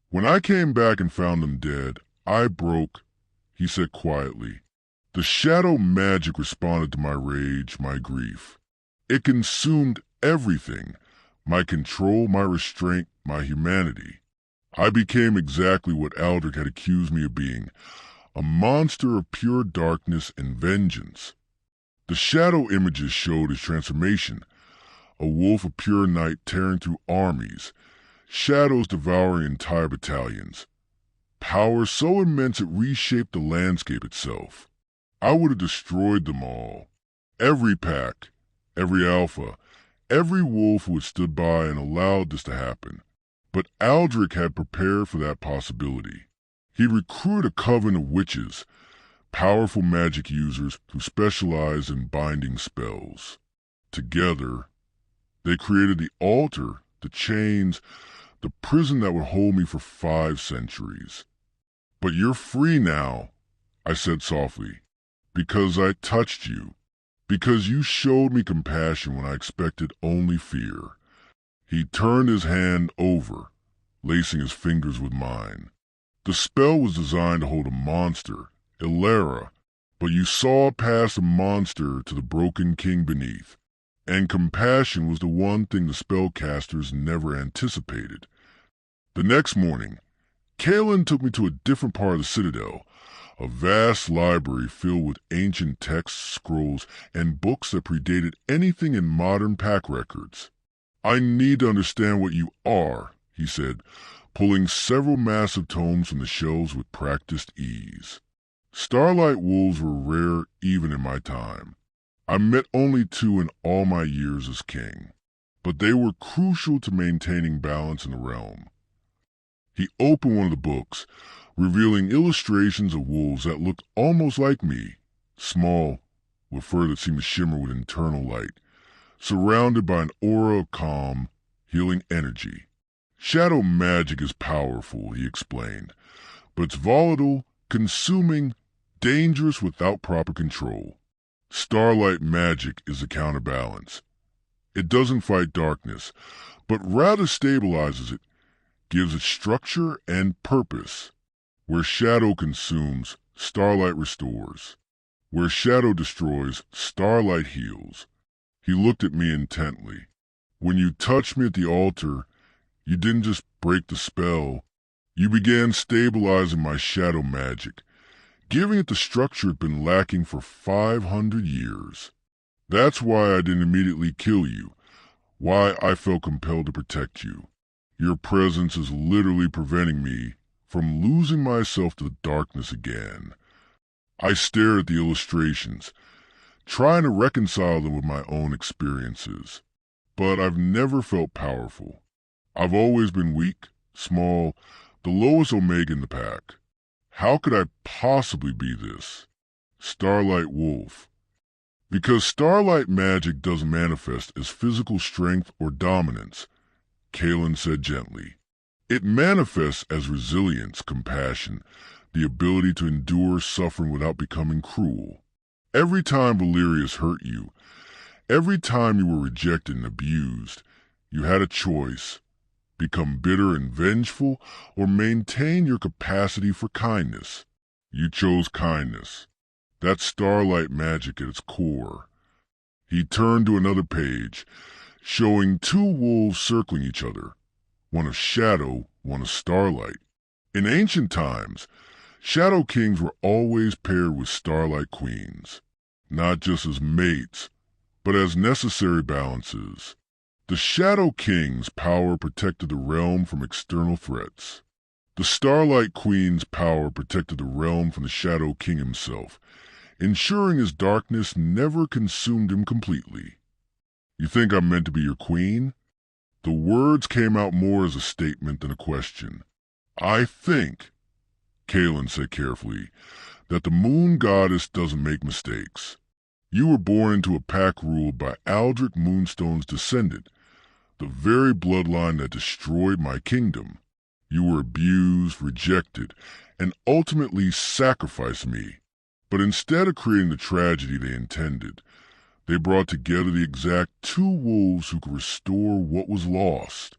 When I came back and found them dead, I broke, he said quietly. The shadow magic responded to my rage, my grief. It consumed everything, my control, my restraint, my humanity. I became exactly what Aldrich had accused me of being, a monster of pure darkness and vengeance. The shadow images showed his transformation, a wolf of pure night tearing through armies, shadows devouring entire battalions. Power so immense it reshaped the landscape itself. I would have destroyed them all. Every pack, every alpha, every wolf who had stood by and allowed this to happen. But Aldrich had prepared for that possibility. He recruited a coven of witches, powerful magic users who specialized in binding spells. Together, they created the altar, the chains, the prison that would hold me for 5 centuries. But you're free now, I said softly, because I touched you, because you showed me compassion when I expected only fear. He turned his hand over, lacing his fingers with mine. The spell was designed to hold a monster, Elara, but you saw past the monster to the broken king beneath, and compassion was the one thing the spellcasters never anticipated. The next morning, Kalen took me to a different part of the Citadel, a vast library filled with ancient texts, scrolls, and books that predated anything in modern pack records. I need to understand what you are, he said, pulling several massive tomes from the shelves with practiced ease. Starlight Wolves were rare even in my time. I met only 2 in all my years as king, but they were crucial to maintaining balance in the realm. He opened one of the books, revealing illustrations of wolves that looked almost like me, small, with fur that seemed to shimmer with internal light, surrounded by an aura of calm, healing energy. Shadow magic is powerful, he explained, but it's volatile, consuming, dangerous without proper control. Starlight magic is the counterbalance. It doesn't fight darkness, but rather stabilizes it, gives it structure and purpose. Where shadow consumes, starlight restores. Where shadow destroys, starlight heals. He looked at me intently. When you touched me at the altar, you didn't just break the spell. You began stabilizing my shadow magic, giving it the structure it had been lacking for 500 years. That's why I didn't immediately kill you, why I felt compelled to protect you. Your presence is literally preventing me from losing myself to the darkness again. I stared at the illustrations, trying to reconcile them with my own experiences. But I've never felt powerful. I've always been weak, small, the lowest omega in the pack. How could I possibly be this? Starlight Wolf. Because starlight magic doesn't manifest as physical strength or dominance, Kalen said gently. It manifests as resilience, compassion, the ability to endure suffering without becoming cruel. Every time Valerius hurt you, every time you were rejected and abused, you had a choice: become bitter and vengeful, or maintain your capacity for kindness. You chose kindness. That's starlight magic at its core. He turned to another page, showing two wolves circling each other, one of shadow, one of starlight. In ancient times, shadow kings were always paired with starlight queens, not just as mates, but as necessary balances. The Shadow King's power protected the realm from external threats. The Starlight Queen's power protected the realm from the Shadow King himself, ensuring his darkness never consumed him completely. You think I'm meant to be your queen? The words came out more as a statement than a question. I think, Kaelin said carefully, that the moon goddess doesn't make mistakes. You were born into a pack ruled by Aldrich Moonstone's descendant, the very bloodline that destroyed my kingdom. You were abused, rejected, and ultimately sacrificed me. But instead of creating the tragedy they intended, they brought together the exact two wolves who could restore what was lost.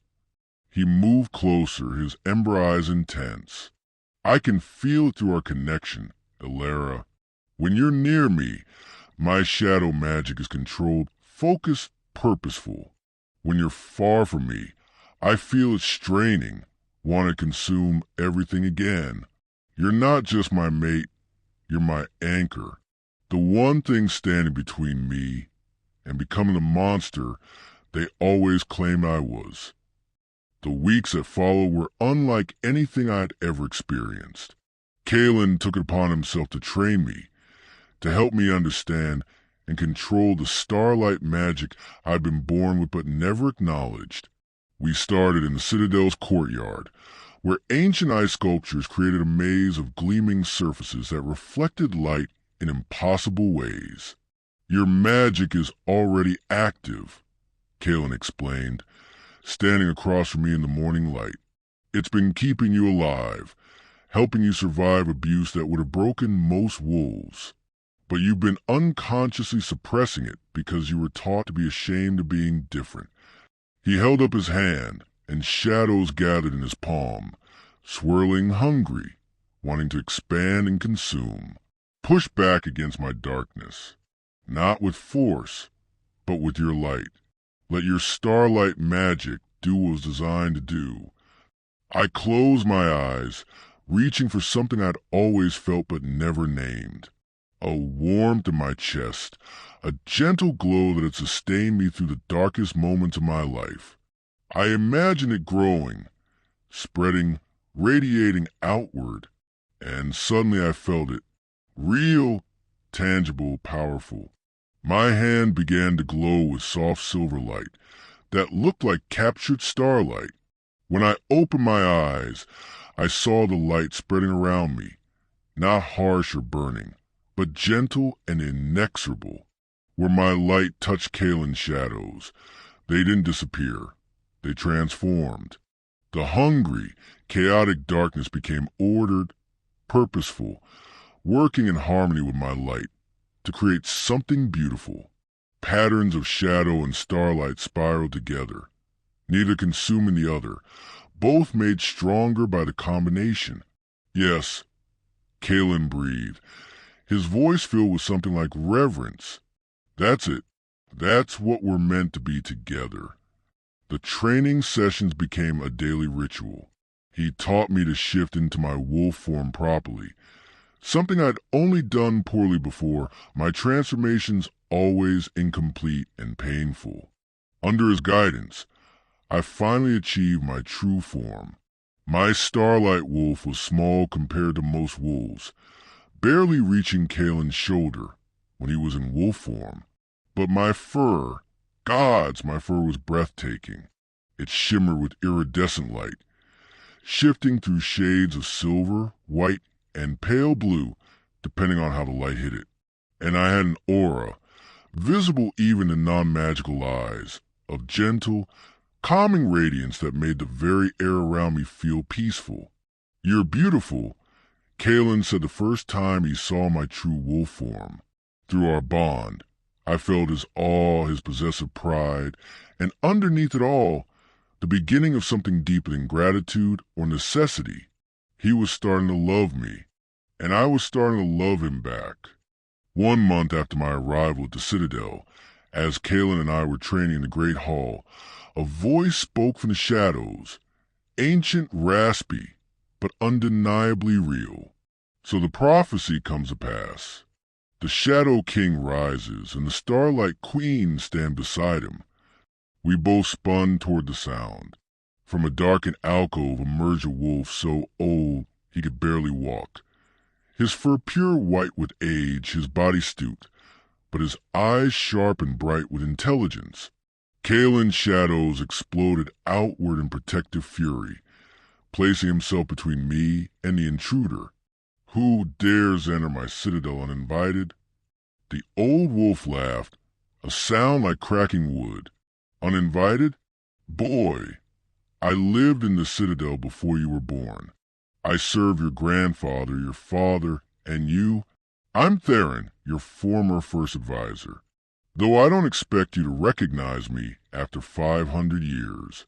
He moved closer, his ember eyes intense. I can feel it through our connection, Elara. When you're near me, my shadow magic is controlled, focused, purposeful. When you're far from me, I feel it straining, want to consume everything again. You're not just my mate, you're my anchor. The one thing standing between me and becoming the monster they always claimed I was. The weeks that followed were unlike anything I'd ever experienced. Kaelin took it upon himself to train me, to help me understand and control the starlight magic I'd been born with but never acknowledged. We started in the Citadel's courtyard, where ancient ice sculptures created a maze of gleaming surfaces that reflected light in impossible ways. Your magic is already active, Kaelin explained, standing across from me in the morning light. It's been keeping you alive, helping you survive abuse that would have broken most wolves. But you've been unconsciously suppressing it because you were taught to be ashamed of being different. He held up his hand, and shadows gathered in his palm, swirling hungry, wanting to expand and consume. Push back against my darkness, not with force, but with your light. Let your starlight magic do what it was designed to do. I closed my eyes, reaching for something I'd always felt but never named. A warmth in my chest, a gentle glow that had sustained me through the darkest moments of my life. I imagined it growing, spreading, radiating outward, and suddenly I felt it. Real, tangible, powerful. My hand began to glow with soft silver light that looked like captured starlight. When I opened my eyes, I saw the light spreading around me, not harsh or burning, but gentle and inexorable. Where my light touched Kaelin's shadows, they didn't disappear. They transformed. The hungry, chaotic darkness became ordered, purposeful, working in harmony with my light to create something beautiful. Patterns of shadow and starlight spiraled together, neither consuming the other, both made stronger by the combination. Yes, Kaelin breathed, his voice filled with something like reverence. That's it. That's what we're meant to be together. The training sessions became a daily ritual. He taught me to shift into my wolf form properly, something I'd only done poorly before, my transformations always incomplete and painful. Under his guidance, I finally achieved my true form. My Starlight Wolf was small compared to most wolves, barely reaching Kaelin's shoulder when he was in wolf form. But my fur, gods, my fur was breathtaking. It shimmered with iridescent light, shifting through shades of silver, white, and pale blue, depending on how the light hit it. And I had an aura, visible even to non-magical eyes, of gentle, calming radiance that made the very air around me feel peaceful. "You're beautiful," Kalen said the first time he saw my true wolf form. Through our bond, I felt his awe, his possessive pride, and underneath it all, the beginning of something deeper than gratitude or necessity. He was starting to love me, and I was starting to love him back. 1 month after my arrival at the Citadel, as Kalen and I were training in the Great Hall, a voice spoke from the shadows, ancient, raspy, but undeniably real. So the prophecy comes to pass. The Shadow King rises, and the Starlight Queen stand beside him. We both spun toward the sound. From a darkened alcove emerged a wolf so old he could barely walk. His fur pure white with age, his body stooped, but his eyes sharp and bright with intelligence. Kalen's shadows exploded outward in protective fury, placing himself between me and the intruder. "Who dares enter my citadel uninvited?" The old wolf laughed, a sound like cracking wood. "Uninvited? Boy, I lived in the citadel before you were born. I served your grandfather, your father, and you. I'm Theron, your former first advisor. Though I don't expect you to recognize me after 500 years.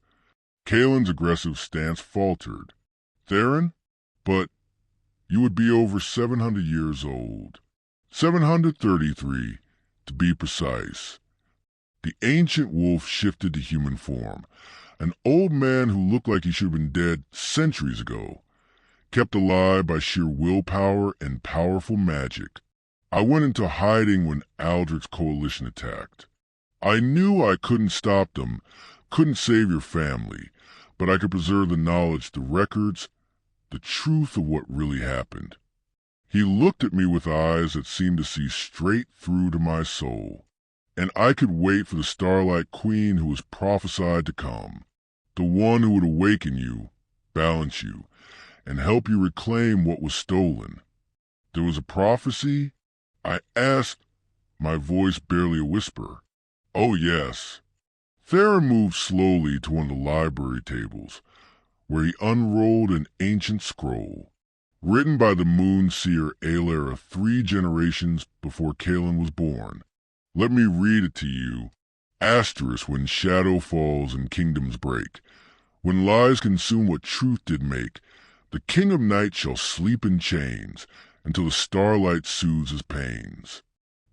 Kalen's aggressive stance faltered. "Theron? But you would be over 700 years old. 733, to be precise." The ancient wolf shifted to human form, an old man who looked like he should have been dead centuries ago, kept alive by sheer willpower and powerful magic. I went into hiding when Aldrich's coalition attacked. I knew I couldn't stop them, couldn't save your family, but I could preserve the knowledge, the records, the truth of what really happened. He looked at me with eyes that seemed to see straight through to my soul, and I could wait for the Starlight Queen who was prophesied to come, the one who would awaken you, balance you, and help you reclaim what was stolen. There was a prophecy? I asked, my voice barely a whisper. "Oh, yes." Theron moved slowly to one of the library tables, where he unrolled an ancient scroll, written by the moon seer Elara 3 generations before Kalen was born. Let me read it to you. Asterisk, when shadow falls and kingdoms break, when lies consume what truth did make, the king of night shall sleep in chains until the starlight soothes his pains.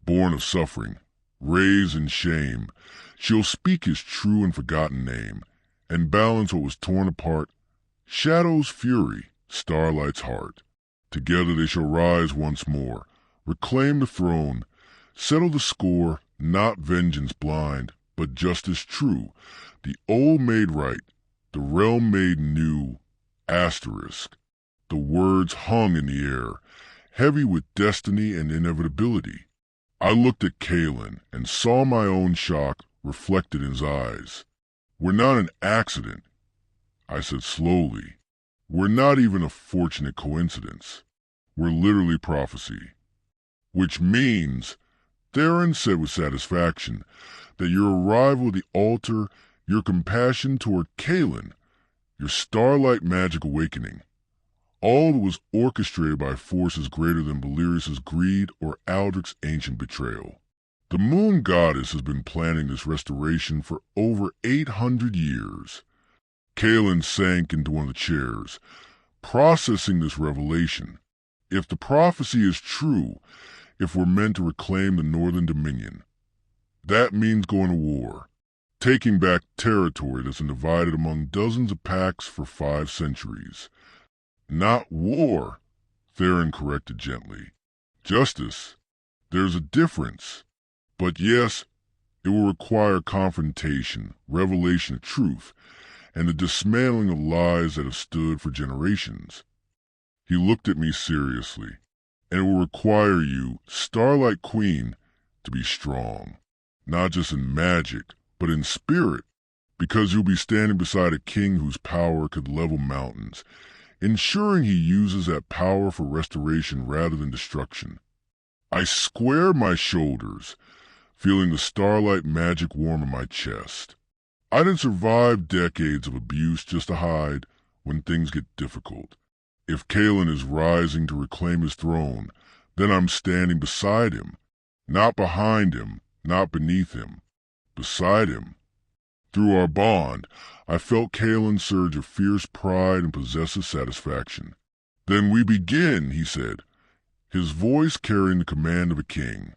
Born of suffering, raised in shame, she'll speak his true and forgotten name, and balance what was torn apart. Shadow's fury, starlight's heart. Together they shall rise once more, reclaim the throne, settle the score, not vengeance blind, but justice true, the old made right, the realm made new. Asterisk. The words hung in the air, heavy with destiny and inevitability. I looked at Kalen and saw my own shock reflected in his eyes. "We're not an accident," I said slowly. "We're not even a fortunate coincidence. We're literally prophecy." "Which means," Theron said with satisfaction, "that your arrival at the altar, your compassion toward Kalen, your starlight magic awakening, all was orchestrated by forces greater than Valerius's greed or Aldrich's ancient betrayal. The moon goddess has been planning this restoration for over 800 years. Kalen sank into one of the chairs, processing this revelation. If the prophecy is true, if we're meant to reclaim the Northern Dominion, that means going to war, taking back territory that's been divided among dozens of packs for 5 centuries. "Not war," Theron corrected gently. "Justice. There's a difference. But yes, it will require confrontation, revelation of truth, and the dismantling of lies that have stood for generations." He looked at me seriously. "And it will require you, Starlight Queen, to be strong, not just in magic, but in spirit, because you'll be standing beside a king whose power could level mountains, ensuring he uses that power for restoration rather than destruction." I squared my shoulders, feeling the starlight magic warm in my chest. I didn't survive decades of abuse just to hide when things get difficult. If Kalen is rising to reclaim his throne, then I'm standing beside him, not behind him, not beneath him, beside him. Through our bond, I felt Kalen's surge of fierce pride and possessive satisfaction. "Then we begin," he said, his voice carrying the command of a king.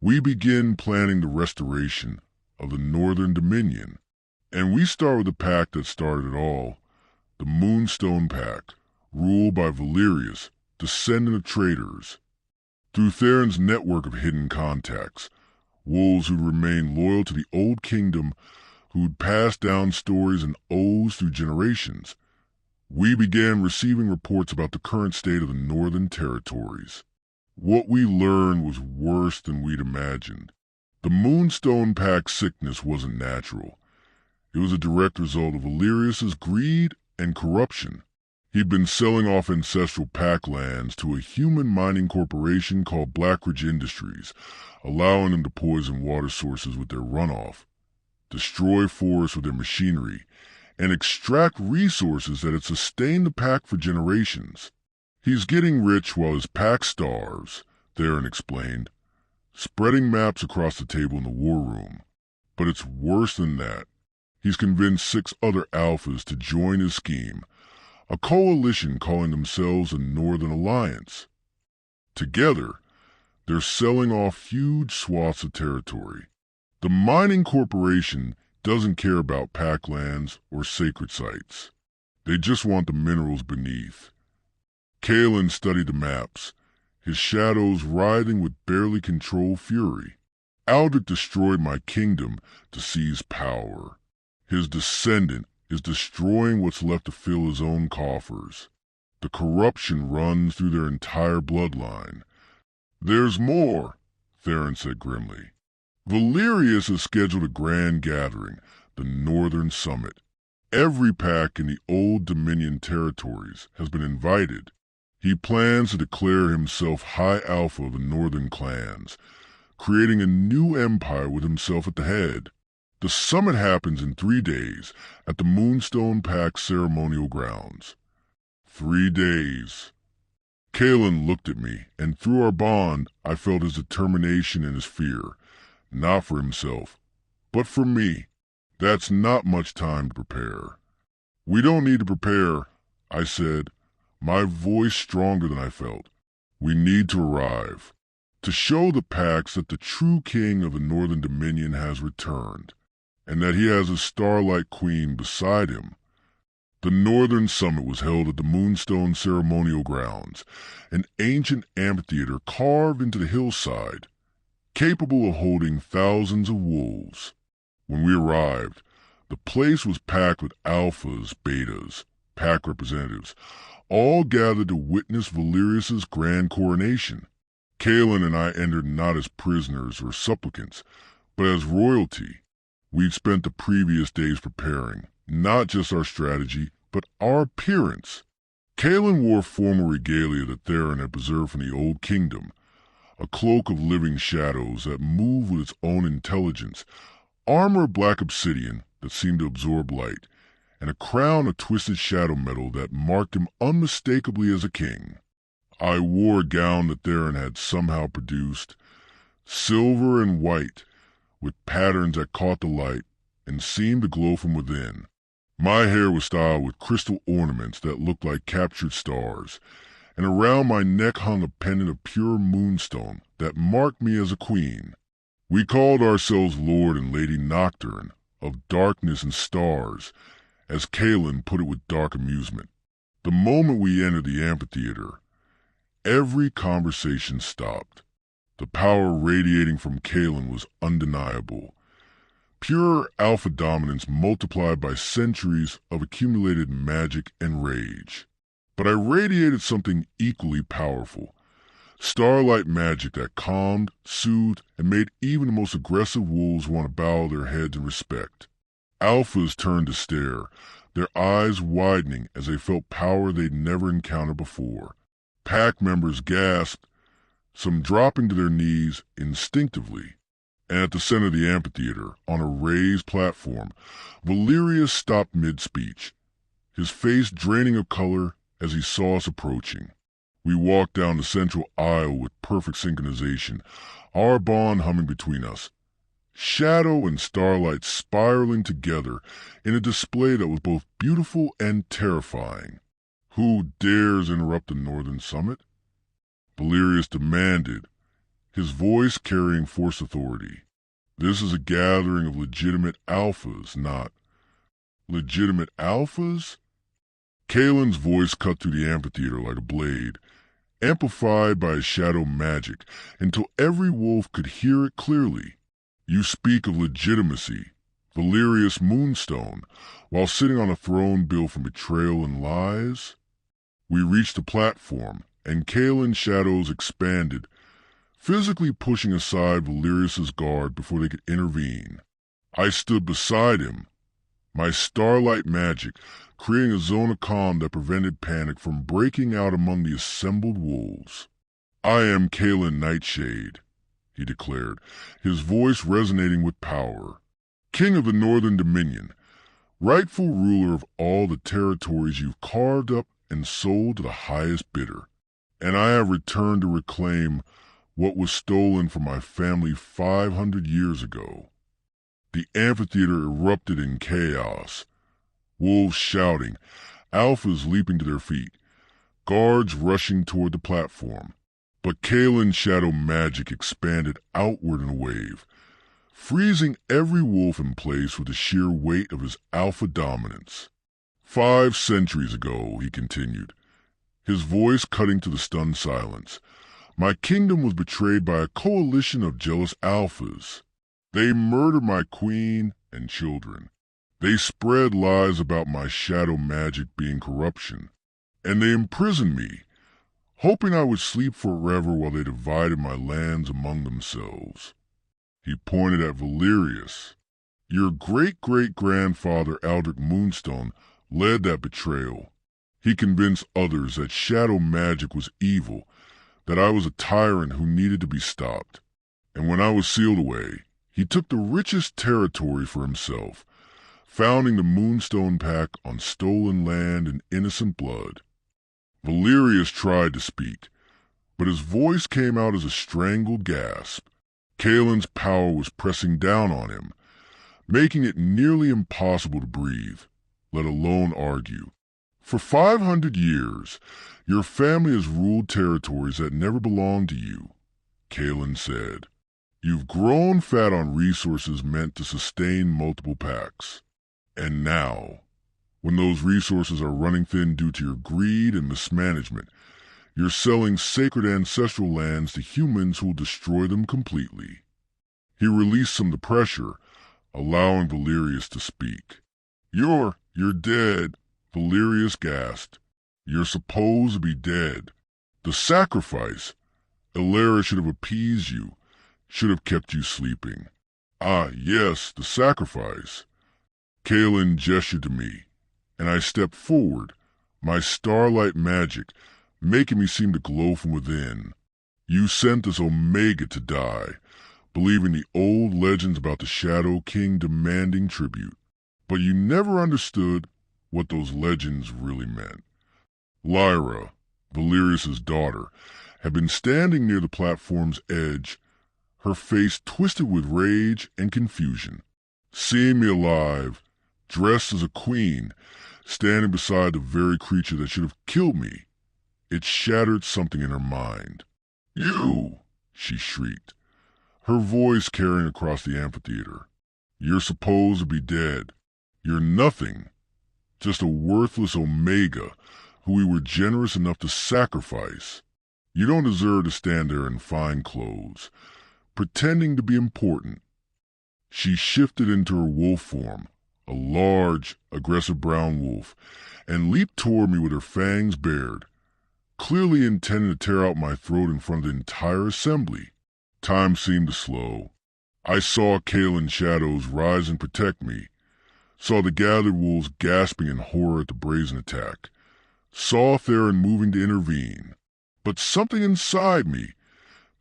"We begin planning the restoration of the Northern Dominion. And we start with the pack that started it all, the Moonstone Pack, ruled by Valerius, descendant of traitors. Through Theron's network of hidden contacts, wolves who'd remained loyal to the old kingdom, who'd passed down stories and oaths through generations, we began receiving reports about the current state of the Northern Territories. What we learned was worse than we'd imagined. The Moonstone Pack sickness wasn't natural. It was a direct result of Valerius's greed and corruption. He'd been selling off ancestral pack lands to a human mining corporation called Blackridge Industries, allowing them to poison water sources with their runoff, destroy forests with their machinery, and extract resources that had sustained the pack for generations. "He's getting rich while his pack starves," Theron explained, spreading maps across the table in the war room. "But it's worse than that. He's convinced 6 other alphas to join his scheme, a coalition calling themselves the Northern Alliance. Together, they're selling off huge swaths of territory. The mining corporation doesn't care about pack lands or sacred sites. They just want the minerals beneath." Kalen studied the maps, his shadows writhing with barely controlled fury. "Aldrich destroyed my kingdom to seize power. His descendant is destroying what's left to fill his own coffers. The corruption runs through their entire bloodline." "There's more," Theron said grimly. "Valerius has scheduled a grand gathering, the Northern Summit. Every pack in the Old Dominion territories has been invited. He plans to declare himself High Alpha of the Northern clans, creating a new empire with himself at the head. The summit happens in 3 days at the Moonstone Pack ceremonial grounds." 3 days. Kalen looked at me, and through our bond I felt his determination and his fear, not for himself, but for me. "That's not much time to prepare." "We don't need to prepare," I said, my voice stronger than I felt. "We need to arrive, to show the packs that the true king of the Northern Dominion has returned, and that he has a Starlight Queen beside him." The Northern Summit was held at the Moonstone ceremonial grounds, an ancient amphitheater carved into the hillside, capable of holding thousands of wolves. When we arrived, the place was packed with alphas, betas, pack representatives, all gathered to witness Valerius's grand coronation. Kalen and I entered not as prisoners or supplicants, but as royalty. We'd spent the previous days preparing, not just our strategy, but our appearance. Kalen wore formal regalia that Theron had preserved from the Old Kingdom, a cloak of living shadows that moved with its own intelligence, armor of black obsidian that seemed to absorb light, and a crown of twisted shadow metal that marked him unmistakably as a king. I wore a gown that Theron had somehow produced, silver and white, with patterns that caught the light and seemed to glow from within. My hair was styled with crystal ornaments that looked like captured stars, and around my neck hung a pendant of pure moonstone that marked me as a queen. We called ourselves Lord and Lady Nocturne, of darkness and stars, as Kalen put it with dark amusement. The moment we entered the amphitheater, every conversation stopped. The power radiating from Kalen was undeniable. Pure alpha dominance multiplied by centuries of accumulated magic and rage. But I radiated something equally powerful. Starlight magic that calmed, soothed, and made even the most aggressive wolves want to bow their heads in respect. Alphas turned to stare, their eyes widening as they felt power they'd never encountered before. Pack members gasped, some dropping to their knees instinctively. and at the center of the amphitheater, on a raised platform, Valerius stopped mid-speech, his face draining of color as he saw us approaching. We walked down the central aisle with perfect synchronization, our bond humming between us, shadow and starlight spiraling together in a display that was both beautiful and terrifying. "Who dares interrupt the Northern Summit?" Valerius demanded, his voice carrying force authority. "This is a gathering of legitimate alphas, not..." "Legitimate alphas?" Kalen's voice cut through the amphitheater like a blade, amplified by his shadow magic, until every wolf could hear it clearly. "You speak of legitimacy, Valerius Moonstone, while sitting on a throne built from betrayal and lies?" We reached the platform, and Kalen's shadows expanded, physically pushing aside Valerius's guard before they could intervene. I stood beside him, my starlight magic creating a zone of calm that prevented panic from breaking out among the assembled wolves. "I am Kalen Nightshade," he declared, his voice resonating with power. "King of the Northern Dominion, rightful ruler of all the territories you've carved up and sold to the highest bidder. And I have returned to reclaim what was stolen from my family 500 years ago." The amphitheater erupted in chaos. Wolves shouting, alphas leaping to their feet, guards rushing toward the platform. But Kalen's shadow magic expanded outward in a wave, freezing every wolf in place with the sheer weight of his alpha dominance. "5 centuries ago," he continued, his voice cutting to the stunned silence, "my kingdom was betrayed by a coalition of jealous alphas. They murdered my queen and children. They spread lies about my shadow magic being corruption, and they imprisoned me, hoping I would sleep forever while they divided my lands among themselves." He pointed at Valerius. "Your great-great-grandfather Aldrich Moonstone led that betrayal. He convinced others that shadow magic was evil, that I was a tyrant who needed to be stopped. And when I was sealed away, he took the richest territory for himself, founding the Moonstone Pack on stolen land and innocent blood." Valerius tried to speak, but his voice came out as a strangled gasp. Kalen's power was pressing down on him, making it nearly impossible to breathe, let alone argue. "For 500 years, your family has ruled territories that never belonged to you," Kalen said. "You've grown fat on resources meant to sustain multiple packs. And now, when those resources are running thin due to your greed and mismanagement, you're selling sacred ancestral lands to humans who will destroy them completely." He released some of the pressure, allowing Valerius to speak. You're dead," Valerius gasped. "You're supposed to be dead. The sacrifice. Elara should have appeased you, should have kept you sleeping." "Ah, yes, the sacrifice." Kalen gestured to me, and I stepped forward, my starlight magic making me seem to glow from within. "You sent this Omega to die, believing the old legends about the Shadow King demanding tribute. But you never understood what those legends really meant." Lyra, Valerius's daughter, had been standing near the platform's edge, her face twisted with rage and confusion. Seeing me alive, dressed as a queen, standing beside the very creature that should have killed me, it shattered something in her mind. "You!" she shrieked, her voice carrying across the amphitheater. "You're supposed to be dead. You're nothing. Just a worthless Omega who we were generous enough to sacrifice. You don't deserve to stand there in fine clothes, pretending to be important." She shifted into her wolf form, a large, aggressive brown wolf, and leaped toward me with her fangs bared, clearly intending to tear out my throat in front of the entire assembly. Time seemed to slow. I saw Kalen's shadows rise and protect me, saw the gathered wolves gasping in horror at the brazen attack, saw Theron moving to intervene. But something inside me,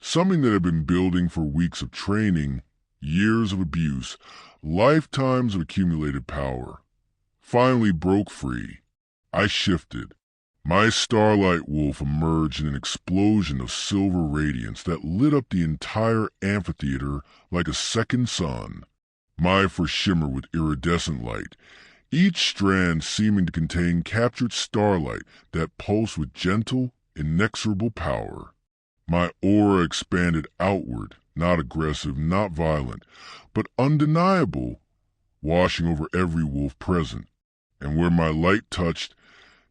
something that had been building for weeks of training, years of abuse, lifetimes of accumulated power, finally broke free. I shifted. My Starlight Wolf emerged in an explosion of silver radiance that lit up the entire amphitheater like a second sun. My first shimmer with iridescent light, each strand seeming to contain captured starlight that pulsed with gentle, inexorable power. My aura expanded outward, not aggressive, not violent, but undeniable, washing over every wolf present. And where my light touched,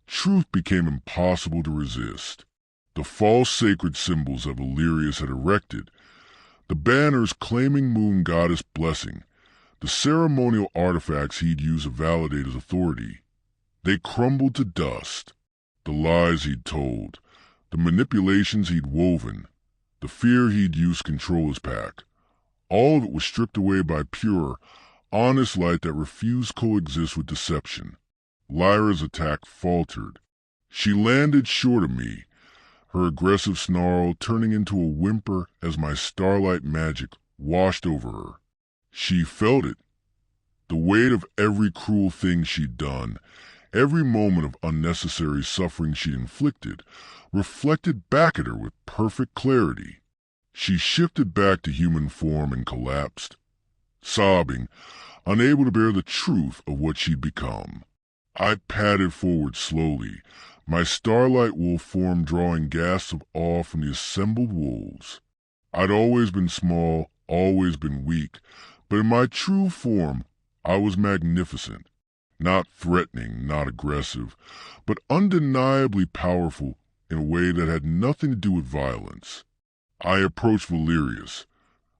truth became impossible to resist. The false sacred symbols that Valerius had erected, the banners claiming Moon Goddess blessing, the ceremonial artifacts he'd used to validate his authority, they crumbled to dust. The lies he'd told, the manipulations he'd woven, the fear he'd used to control his pack, all of it was stripped away by pure, honest light that refused to coexist with deception. Lyra's attack faltered. She landed short of me, her aggressive snarl turning into a whimper as my starlight magic washed over her. She felt it. The weight of every cruel thing she'd done, every moment of unnecessary suffering she'd inflicted, reflected back at her with perfect clarity. She shifted back to human form and collapsed, sobbing, unable to bear the truth of what she'd become. I padded forward slowly, my Starlight Wolf form drawing gasps of awe from the assembled wolves. I'd always been small, always been weak, but in my true form, I was magnificent. Not threatening, not aggressive, but undeniably powerful in a way that had nothing to do with violence. I approached Valerius,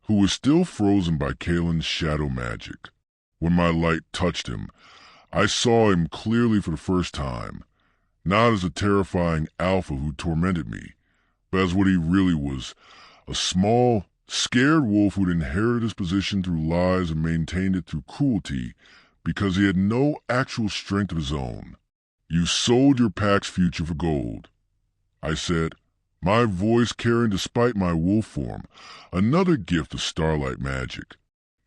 who was still frozen by Kalen's shadow magic. When my light touched him, I saw him clearly for the first time, not as a terrifying alpha who tormented me, but as what he really was, a small, scared wolf who'd inherited his position through lies and maintained it through cruelty because he had no actual strength of his own. "You sold your pack's future for gold," I said, my voice carrying, despite my wolf form, another gift of starlight magic.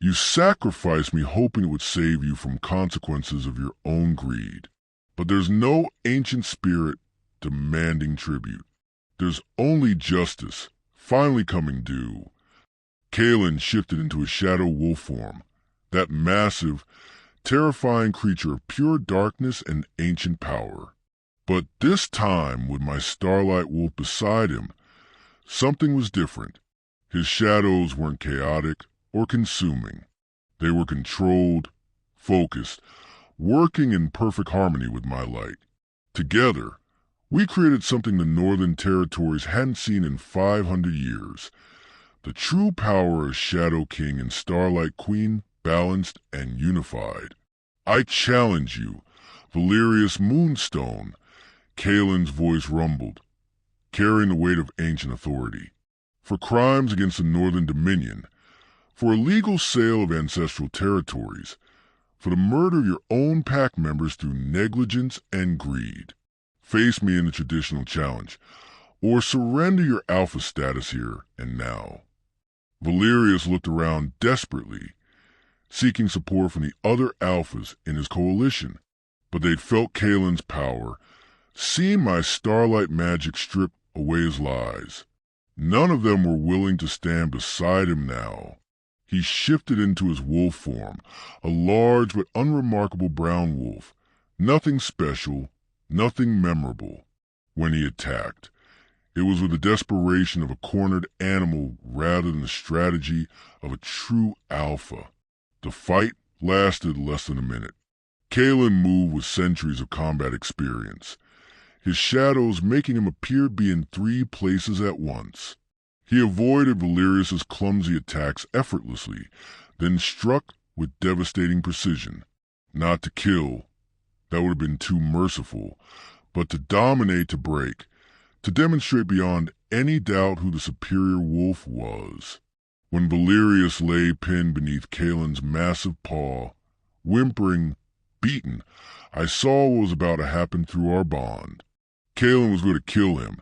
"You sacrificed me hoping it would save you from consequences of your own greed. But there's no ancient spirit demanding tribute. There's only justice, finally coming due." Kalen shifted into his shadow wolf form, that massive, terrifying creature of pure darkness and ancient power. But this time, with my Starlight Wolf beside him, something was different. His shadows weren't chaotic or consuming. They were controlled, focused, working in perfect harmony with my light. Together, we created something the Northern Territories hadn't seen in 500 years. The true power of Shadow King and Starlight Queen balanced and unified. "I challenge you, Valerius Moonstone," Kalen's voice rumbled, carrying the weight of ancient authority. "For crimes against the Northern Dominion, for illegal sale of ancestral territories, for the murder of your own pack members through negligence and greed. Face me in the traditional challenge, or surrender your alpha status here and now." Valerius looked around desperately, seeking support from the other alphas in his coalition, but they'd felt Kalen's power, seen my starlight magic strip away his lies. None of them were willing to stand beside him now. He shifted into his wolf form, a large but unremarkable brown wolf, nothing special, nothing memorable. When he attacked, it was with the desperation of a cornered animal rather than the strategy of a true alpha. The fight lasted less than a minute. Kalen moved with centuries of combat experience, his shadows making him appear to be in 3 places at once. He avoided Valerius's clumsy attacks effortlessly, then struck with devastating precision. Not to kill, that would have been too merciful, but to dominate, to break, to demonstrate beyond any doubt who the superior wolf was. When Valerius lay pinned beneath Kalen's massive paw, whimpering, beaten, I saw what was about to happen through our bond. Kalen was going to kill him,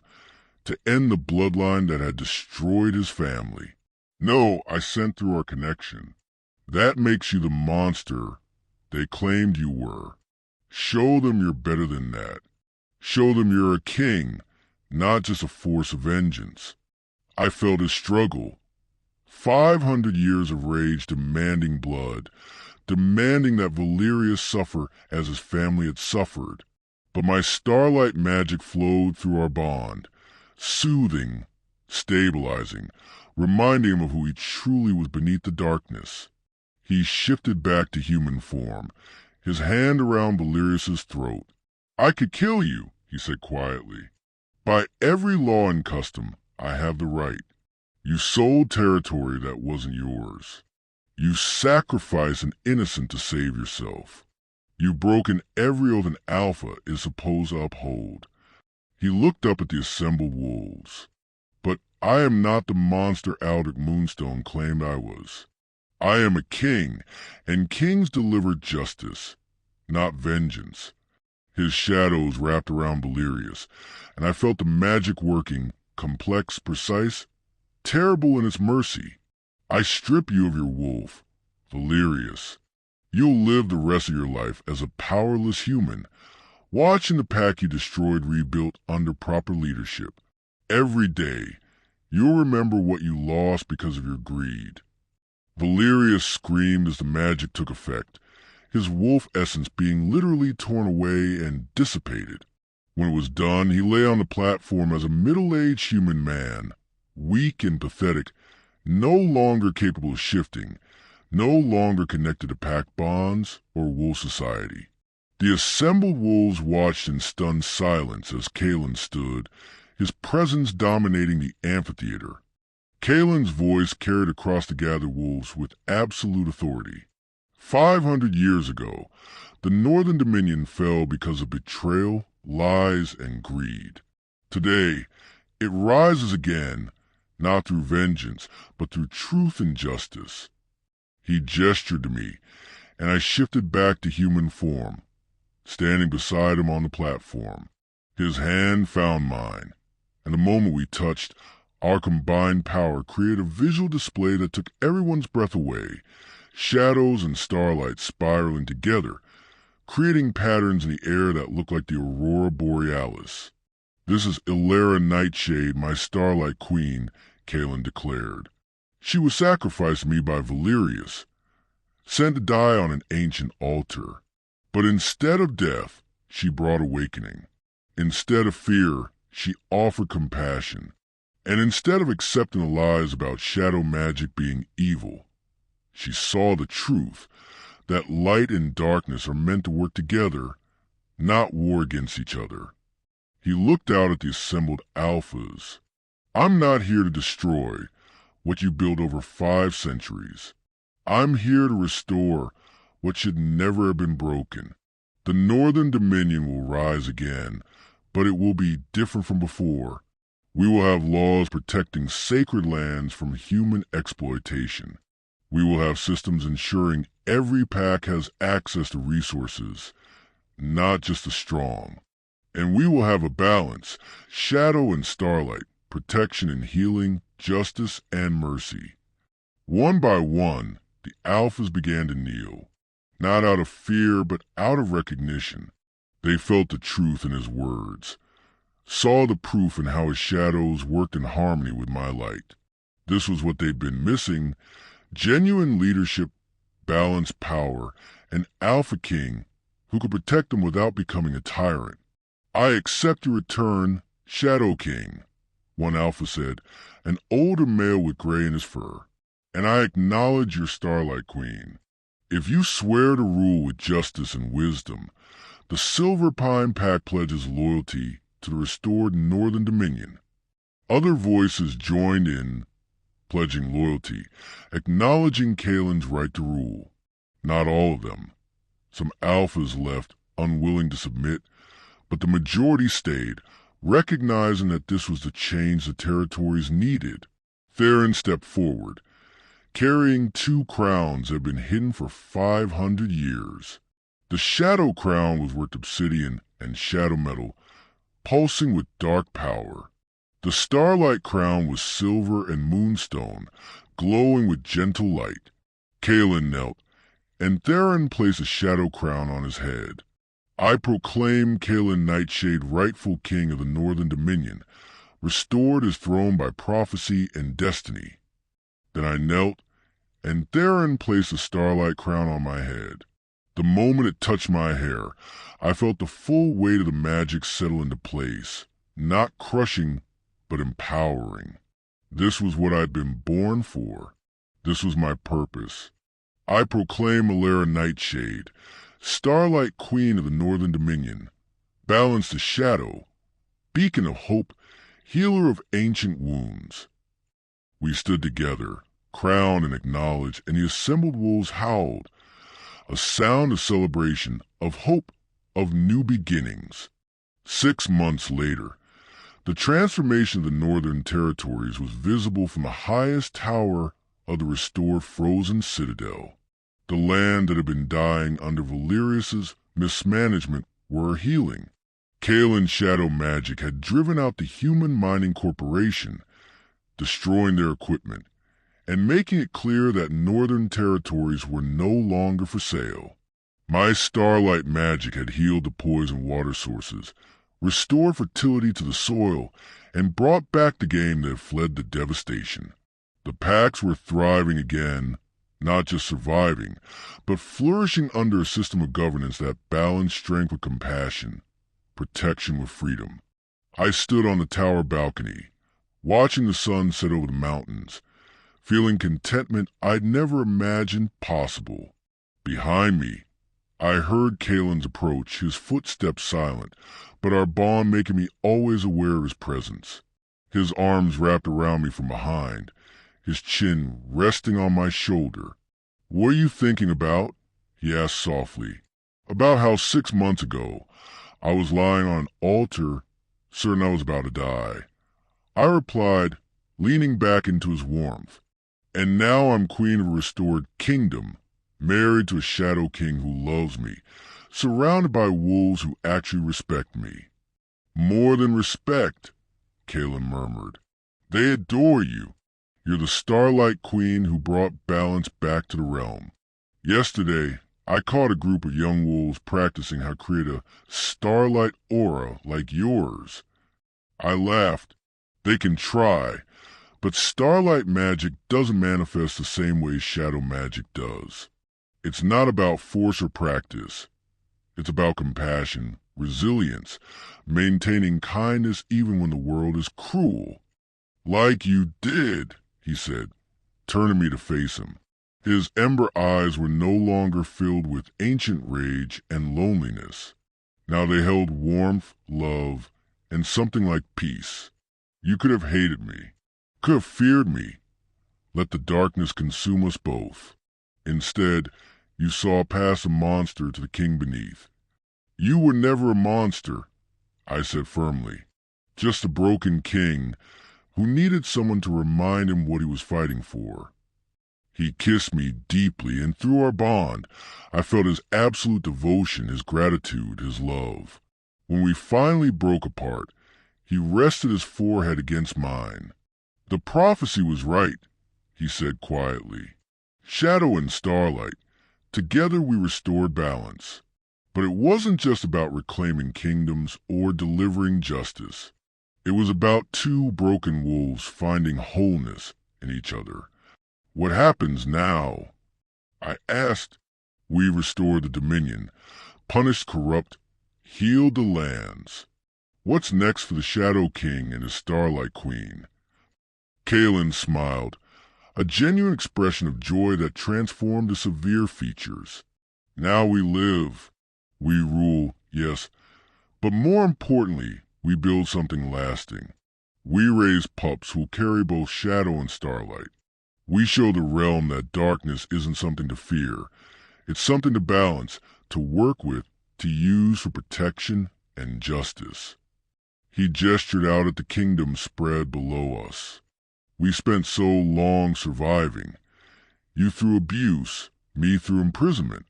to end the bloodline that had destroyed his family. No, I sent through our connection. That makes you the monster they claimed you were. Show them you're better than that. Show them you're a king, not just a force of vengeance. I felt his struggle. 500 years of rage demanding blood, demanding that Valerius suffer as his family had suffered. But my starlight magic flowed through our bond, soothing, stabilizing, reminding him of who he truly was beneath the darkness. He shifted back to human form, his hand around Valerius's throat. I could kill you, he said quietly. By every law and custom, I have the right. You sold territory that wasn't yours. You sacrificed an innocent to save yourself. You've broken every oath an alpha is supposed to uphold. He looked up at the assembled wolves. But I am not the monster Aldrich Moonstone claimed I was. I am a king, and kings deliver justice, not vengeance. His shadows wrapped around Valerius, and I felt the magic working, complex, precise, terrible in its mercy. I strip you of your wolf, Valerius. You'll live the rest of your life as a powerless human, watching the pack you destroyed rebuilt under proper leadership. Every day, you'll remember what you lost because of your greed. Valerius screamed as the magic took effect, his wolf essence being literally torn away and dissipated. When it was done, he lay on the platform as a middle-aged human man, weak and pathetic, no longer capable of shifting, no longer connected to pack bonds or wolf society. The assembled wolves watched in stunned silence as Kalen stood, his presence dominating the amphitheater. Kalen's voice carried across the gathered wolves with absolute authority. 500 years ago, the Northern Dominion fell because of betrayal, lies, and greed. Today, it rises again, not through vengeance, but through truth and justice. He gestured to me, and I shifted back to human form, standing beside him on the platform. His hand found mine, and the moment we touched, our combined power created a visual display that took everyone's breath away, shadows and starlight spiraling together, creating patterns in the air that looked like the aurora borealis. This is Elara Nightshade, my starlight queen, Kalen declared. She was sacrificed to me by Valerius, sent to die on an ancient altar. But instead of death, she brought awakening. Instead of fear, she offered compassion. And instead of accepting the lies about shadow magic being evil, she saw the truth, that light and darkness are meant to work together, not war against each other. He looked out at the assembled alphas. I'm not here to destroy what you built over 5 centuries. I'm here to restore what should never have been broken. The Northern Dominion will rise again, but it will be different from before. We will have laws protecting sacred lands from human exploitation. We will have systems ensuring every pack has access to resources, not just the strong. And we will have a balance, shadow and starlight, protection and healing, justice and mercy. One by one, the alphas began to kneel, not out of fear but out of recognition. They felt the truth in his words, saw the proof in how his shadows worked in harmony with my light. This was what they'd been missing: genuine leadership, balanced power, an alpha king who could protect them without becoming a tyrant. I accept your return, Shadow King, one alpha said, an older male with gray in his fur. And I acknowledge your Starlight Queen. If you swear to rule with justice and wisdom, the Silver Pine Pack pledges loyalty to the restored Northern Dominion. Other voices joined in, pledging loyalty, acknowledging Kalen's right to rule. Not all of them. Some alphas left, unwilling to submit, but the majority stayed, recognizing that this was the change the territories needed. Theron stepped forward, carrying 2 crowns that had been hidden for 500 years. The Shadow Crown was worth obsidian and shadow metal, pulsing with dark power. The Starlight Crown was silver and moonstone, glowing with gentle light. Kaelin knelt, and Theron placed a shadow crown on his head. I proclaim Kaelin Nightshade rightful king of the Northern Dominion, restored his throne by prophecy and destiny. Then I knelt, and Theron placed a starlight crown on my head. The moment it touched my hair, I felt the full weight of the magic settle into place, not crushing, but empowering. This was what I'd been born for. This was my purpose. I proclaim Elara Nightshade, Starlight Queen of the Northern Dominion, Balance the Shadow, Beacon of Hope, Healer of Ancient Wounds. We stood together, crowned and acknowledged, and the assembled wolves howled, a sound of celebration, of hope, of new beginnings. 6 months later, the transformation of the Northern Territories was visible from the highest tower of the restored frozen citadel. The land that had been dying under Valerius's mismanagement were healing. Kaelin's shadow magic had driven out the human mining corporation, destroying their equipment, and making it clear that Northern Territories were no longer for sale. My starlight magic had healed the poisoned water sources, restored fertility to the soil, and brought back the game that had fled the devastation. The packs were thriving again, not just surviving, but flourishing under a system of governance that balanced strength with compassion, protection with freedom. I stood on the tower balcony, watching the sun set over the mountains, feeling contentment I'd never imagined possible. Behind me, I heard Kaelin's approach, his footsteps silent, but our bond making me always aware of his presence. His arms wrapped around me from behind, his chin resting on my shoulder. "What are you thinking about?" he asked softly. "About how 6 months ago I was lying on an altar, certain I was about to die," I replied, leaning back into his warmth. "And now I'm queen of a restored kingdom, married to a shadow king who loves me, surrounded by wolves who actually respect me." "More than respect," Kaelin murmured. "They adore you. You're the Starlight Queen who brought balance back to the realm. Yesterday, I caught a group of young wolves practicing how to create a starlight aura like yours." I laughed. "They can try, but starlight magic doesn't manifest the same way shadow magic does. It's not about force or practice. It's about compassion, resilience, maintaining kindness even when the world is cruel." "Like you did," he said, turning me to face him. His ember eyes were no longer filled with ancient rage and loneliness. Now they held warmth, love, and something like peace. "You could have hated me, could have feared me, let the darkness consume us both. Instead, you saw past a monster to the king beneath." "You were never a monster," I said firmly. "Just a broken king who needed someone to remind him what he was fighting for." He kissed me deeply, and through our bond, I felt his absolute devotion, his gratitude, his love. When we finally broke apart, he rested his forehead against mine. "The prophecy was right," he said quietly. "Shadow and starlight, together we restored balance. But it wasn't just about reclaiming kingdoms or delivering justice. It was about two broken wolves finding wholeness in each other. What happens now?" I asked. "We restored the Dominion, punished corrupt, healed the lands. What's next for the Shadow King and his Starlight Queen?" Kaelin smiled, a genuine expression of joy that transformed the severe features. "Now we live. We rule, yes, but more importantly, we build something lasting. We raise pups who'll carry both shadow and starlight. We show the realm that darkness isn't something to fear. It's something to balance, to work with, to use for protection and justice." He gestured out at the kingdom spread below us. "We spent so long surviving. You through abuse, me through imprisonment.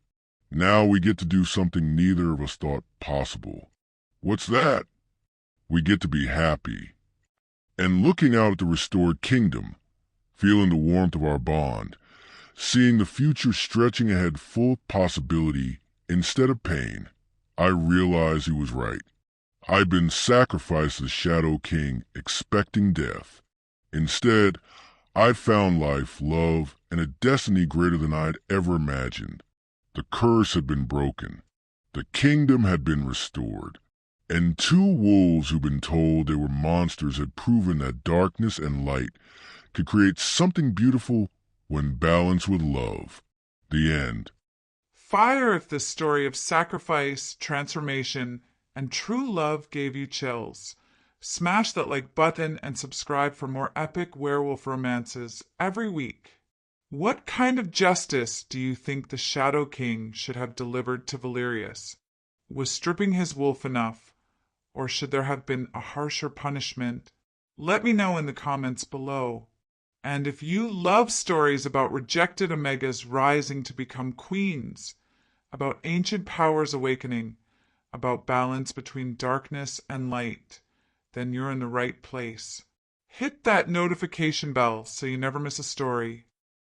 Now we get to do something neither of us thought possible." "What's that?" "We get to be happy." And looking out at the restored kingdom, feeling the warmth of our bond, seeing the future stretching ahead full of possibility instead of pain. I realized he was right. I'd been sacrificed to the Shadow King, expecting death. Instead, I'd found life, love, and a destiny greater than I'd ever imagined. The curse had been broken. The kingdom had been restored. And two wolves who'd been told they were monsters had proven that darkness and light could create something beautiful when balanced with love. The end. Fire if this story of sacrifice, transformation, and true love gave you chills. Smash that like button and subscribe for more epic werewolf romances every week. What kind of justice do you think the Shadow King should have delivered to Valerius? Was stripping his wolf enough, or should there have been a harsher punishment? Let me know in the comments below. And if you love stories about rejected Omegas rising to become queens, about ancient powers awakening, about balance between darkness and light, then you're in the right place. Hit that notification bell so you never miss a story.